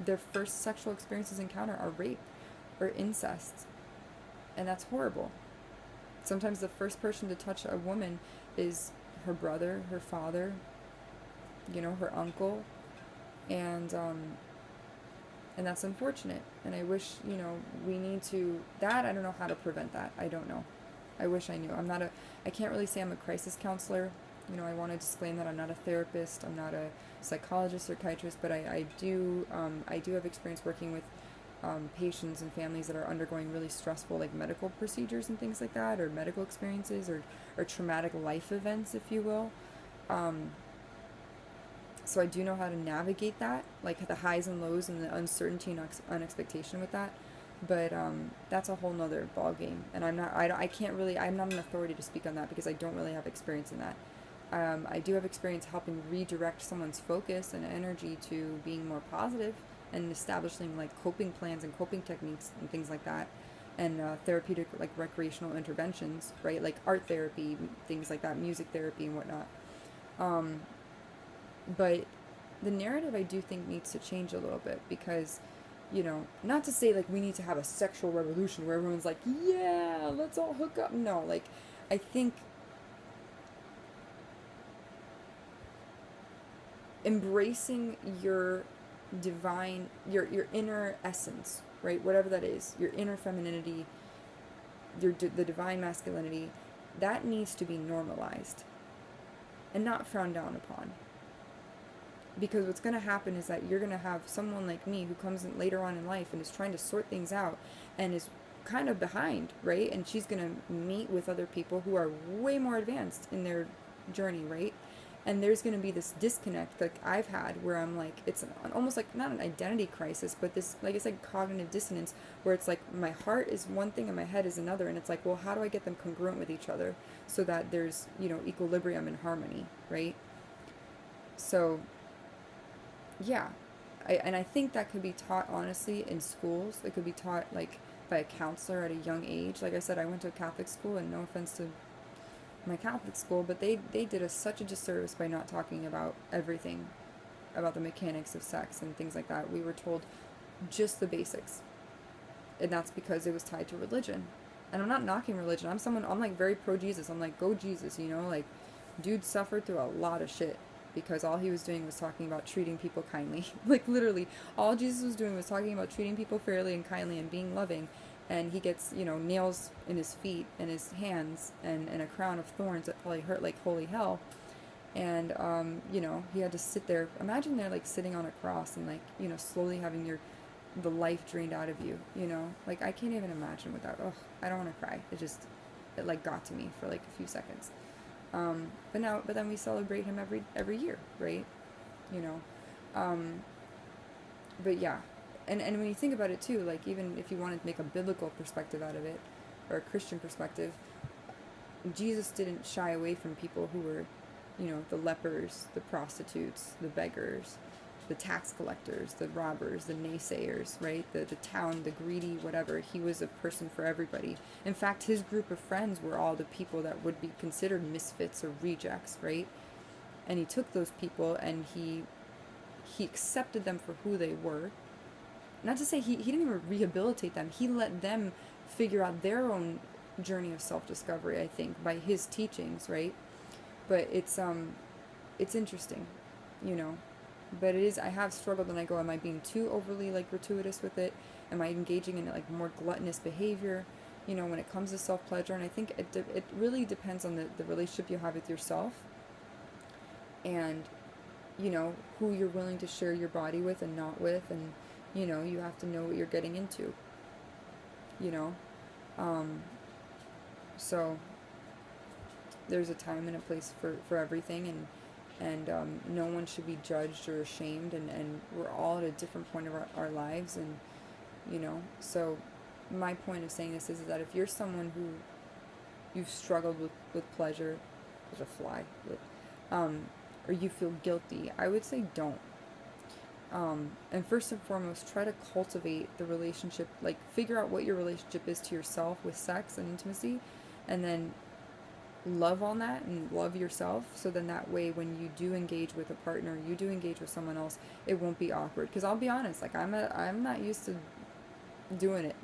Their first sexual experiences encounter are rape or incest. And that's horrible. Sometimes the first person to touch a woman is her brother, her father, her uncle. And that's unfortunate. And I wish, we need to, I don't know how to prevent that. I don't know. I wish I knew. I can't really say I'm a crisis counselor. I want to disclaim that I'm not a therapist, I'm not a psychologist or psychiatrist, but I do have experience working with patients and families that are undergoing really stressful, like, medical procedures and things like that, or medical experiences, or traumatic life events, if you will. So I do know how to navigate that, like the highs and lows and the uncertainty and unexpectation with that. But that's a whole nother ball game, and I'm not an authority to speak on that, because I don't really have experience in that. I do have experience helping redirect someone's focus and energy to being more positive, and establishing like coping plans and coping techniques and things like that, and therapeutic, like recreational interventions, right? Like art therapy, things like that, music therapy and whatnot. But the narrative, I do think, needs to change a little bit, because, not to say like we need to have a sexual revolution where everyone's like, yeah, let's all hook up. No, like, I think embracing your divine, your inner essence, right? Whatever that is, your inner femininity, the divine masculinity, that needs to be normalized and not frowned down upon. Because what's going to happen is that you're going to have someone like me who comes in later on in life and is trying to sort things out and is kind of behind, right? And she's going to meet with other people who are way more advanced in their journey, right? And there's going to be this disconnect like I've had, where I'm like, it's almost like not an identity crisis, but this, like I said, cognitive dissonance, where it's like my heart is one thing and my head is another. And it's like, well, how do I get them congruent with each other so that there's, equilibrium and harmony, right? So, yeah. I think that could be taught, honestly, in schools. It could be taught, like, by a counselor at a young age. Like I said, I went to a Catholic school, and no offense to my Catholic school, but they did us such a disservice by not talking about everything, about the mechanics of sex and things like that. We were told just the basics, and that's because it was tied to religion. And I'm not knocking religion. I'm like very pro Jesus. I'm like, go Jesus, like, dude suffered through a lot of shit, because all he was doing was talking about treating people kindly. Like, literally, all Jesus was doing was talking about treating people fairly and kindly and being loving. and he gets, nails in his feet and his hands, and a crown of thorns that probably hurt like holy hell. And he had to sit there. Imagine they're like sitting on a cross and like, slowly having the life drained out of you. Like I can't even imagine what that. Oh, I don't want to cry. It like got to me for like a few seconds. But then we celebrate him every year, right? You know, but yeah, and when you think about it too, like even if you wanted to make a biblical perspective out of it, or a Christian perspective, Jesus didn't shy away from people who were, the lepers, the prostitutes, the beggars, the tax collectors, the robbers, the naysayers, right? The town, the greedy, whatever. He was a person for everybody. In fact, his group of friends were all the people that would be considered misfits or rejects, right? And he took those people and he accepted them for who they were. Not to say he didn't even rehabilitate them. He let them figure out their own journey of self-discovery, I think, by his teachings, right? But it's interesting, But I have struggled, and I go, am I being too overly like gratuitous with it? Am I engaging in like more gluttonous behavior, when it comes to self-pleasure? And I think it really depends on the relationship you have with yourself, and, who you're willing to share your body with and not with, and, you have to know what you're getting into, so there's a time and a place for everything, and no one should be judged or ashamed, and we're all at a different point of our lives, and so my point of saying this is that if you're someone who you've struggled with pleasure, there's a fly, or you feel guilty, I would say don't. And first and foremost, try to cultivate the relationship, like figure out what your relationship is to yourself with sex and intimacy, and then love on that and love yourself, so then that way when you do engage with a partner, you do engage with someone else, it won't be awkward. Because I'll be honest, like I'm not used to doing it.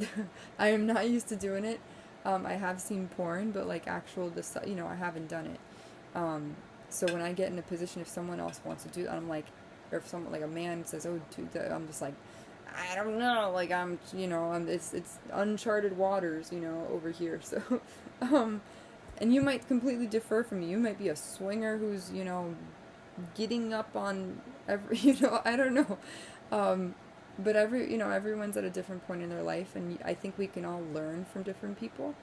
I am not used to doing it. I have seen porn, but like actual I haven't done it. So when I get in a position, if someone else wants to do it, I'm like, or if someone like a man says, oh dude, I'm just like, I don't know, like it's uncharted waters, over here. So and you might completely differ from me. You might be a swinger who's, getting up on every, I don't know. But everyone's at a different point in their life, and I think we can all learn from different people.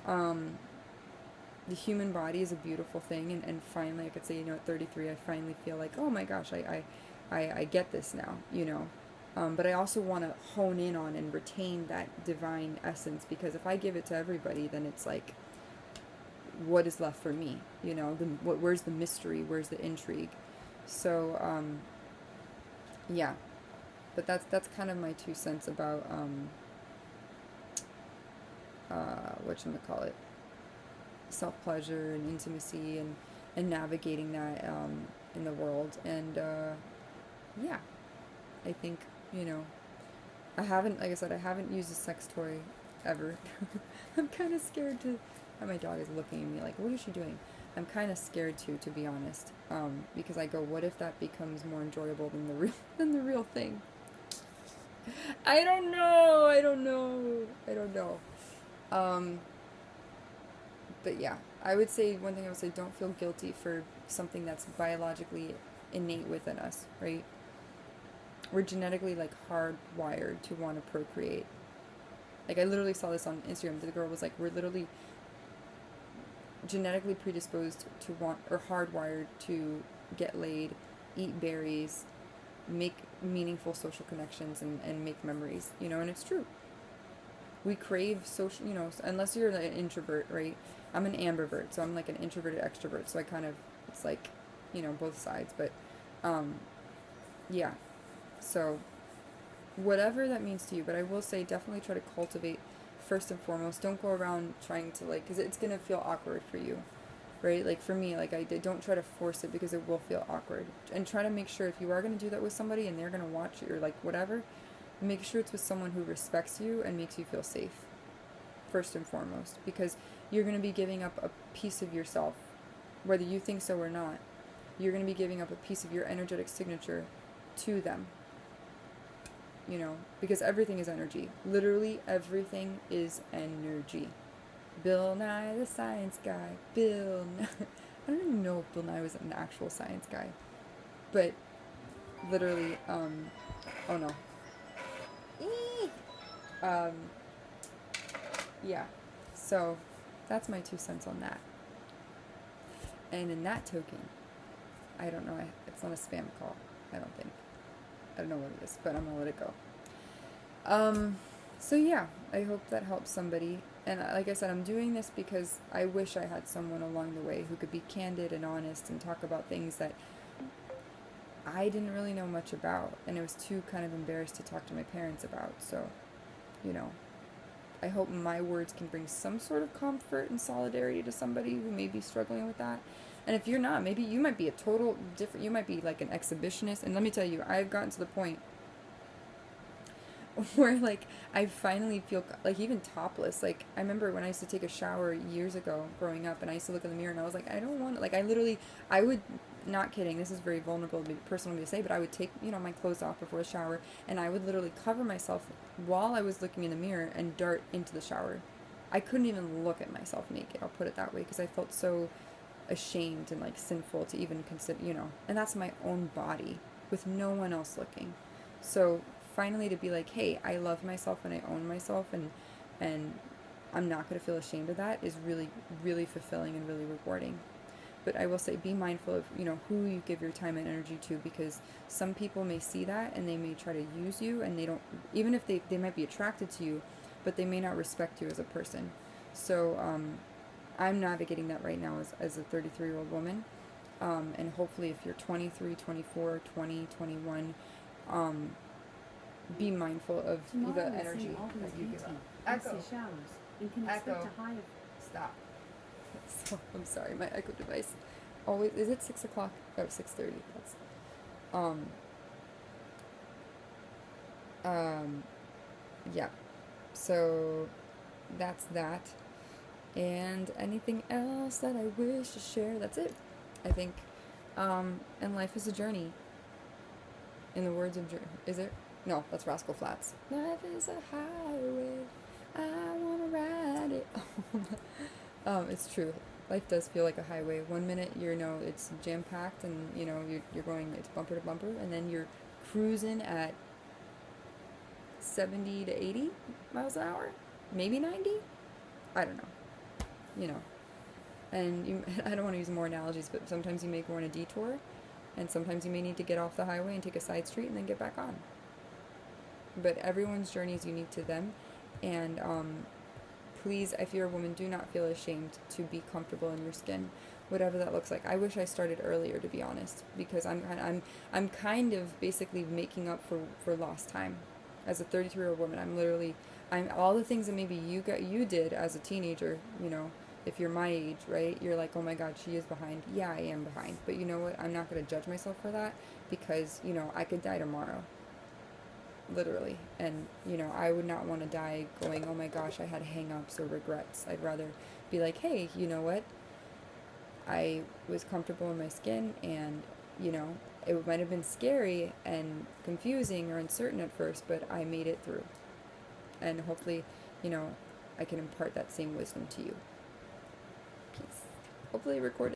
The human body is a beautiful thing, and finally I could say, at 33, I finally feel like, oh my gosh, I get this now, but I also want to hone in on and retain that divine essence, because if I give it to everybody, then it's like, what is left for me? Where's the mystery? Where's the intrigue? So, yeah, but that's kind of my 2 cents about, whatchamacallit, self-pleasure and intimacy, and navigating that, in the world. And, yeah, I think, I haven't, like I said, I haven't used a sex toy ever. I'm kind of scared to. My dog is looking at me like, what is she doing? I'm kind of scared to be honest, because I go, what if that becomes more enjoyable than the real thing? I don't know. But yeah, I would say, one thing I would say, don't feel guilty for something that's biologically innate within us, right? We're genetically like hardwired to want to procreate. Like I literally saw this on Instagram. The girl was like, we're literally genetically predisposed to want, or hardwired to get laid, eat berries, make meaningful social connections, and make memories, and it's true. We crave social, unless you're like an introvert, right? I'm an ambivert, so I'm like an introverted extrovert, so I kind of, it's like, both sides, but, yeah, so whatever that means to you. But I will say, definitely try to cultivate. First and foremost, don't go around trying to like, because it's going to feel awkward for you, right? Like for me, like I don't try to force it, because it will feel awkward. And try to make sure, if you are going to do that with somebody and they're going to watch it or like whatever, make sure it's with someone who respects you and makes you feel safe, first and foremost, because you're going to be giving up a piece of yourself, whether you think so or not. You're going to be giving up a piece of your energetic signature to them. you know, because everything is energy. Literally everything is energy. Bill Nye the Science Guy. Bill Nye. I don't even know if Bill Nye was an actual science guy. But literally, oh no. Eee! Um, yeah. So that's my 2 cents on that. And in that token, I don't know, it's not a spam call, I don't think. I don't know what it is, but I'm gonna let it go. So yeah, I hope that helps somebody. And like I said, I'm doing this because I wish I had someone along the way who could be candid and honest and talk about things that I didn't really know much about, and I was too kind of embarrassed to talk to my parents about. So, you know, I hope my words can bring some sort of comfort and solidarity to somebody who may be struggling with that. And if you're not, maybe you might be a total different, you might be like an exhibitionist. And let me tell you, I've gotten to the point where like I finally feel like even topless. Like I remember when I used to take a shower years ago growing up, and I used to look in the mirror and I was like, I don't want, like I would, not kidding, this is very vulnerable, personal to say, but I would take, you know, my clothes off before a shower, and I would literally cover myself while I was looking in the mirror and dart into the shower. I couldn't even look at myself naked, I'll put it that way, because I felt so ashamed and like sinful to even consider, you know, and that's my own body with no one else looking. So finally to be like, hey, I love myself and I own myself, and I'm not going to feel ashamed of that, is really, really fulfilling and really rewarding. But I will say, be mindful of, you know, who you give your time and energy to, because some people may see that and they may try to use you, and they don't, even if they might be attracted to you, but they may not respect you as a person. So I'm navigating that right now as a 33-year-old woman. And hopefully if you're 23, 24, 20, 21, be mindful of the energy that you give up. Echo. Echo. Stop. So, I'm sorry, my Echo device. Always, is it 6 o'clock? Oh, 6:30. That's, yeah. So, that's that. And anything else that I wish to share, that's it, I think. And life is a journey. In the words of, is it? No, that's Rascal Flatts. Life is a highway, I wanna ride it. It's true. Life does feel like a highway. 1 minute, you know, it's jam-packed and, you know, you're going, it's bumper to bumper, and then you're cruising at 70 to 80 miles an hour? Maybe 90? I don't know. You know. And you, I don't want to use more analogies, but sometimes you may go on a detour, and sometimes you may need to get off the highway and take a side street and then get back on. But everyone's journey is unique to them, and please, if you're a woman, do not feel ashamed to be comfortable in your skin, whatever that looks like. I wish I started earlier, to be honest, because I'm kind of basically making up for lost time. As a 33-year-old woman, I'm all the things that maybe you did as a teenager, you know, if you're my age, right? You're like, oh my God, she is behind. Yeah, I am behind. But you know what? I'm not going to judge myself for that, because, you know, I could die tomorrow. Literally. And, you know, I would not want to die going, oh my gosh, I had hang-ups or regrets. I'd rather be like, hey, you know what? I was comfortable in my skin, and, you know, it might have been scary and confusing or uncertain at first, but I made it through. And hopefully, you know, I can impart that same wisdom to you. Peace. Hopefully recorded.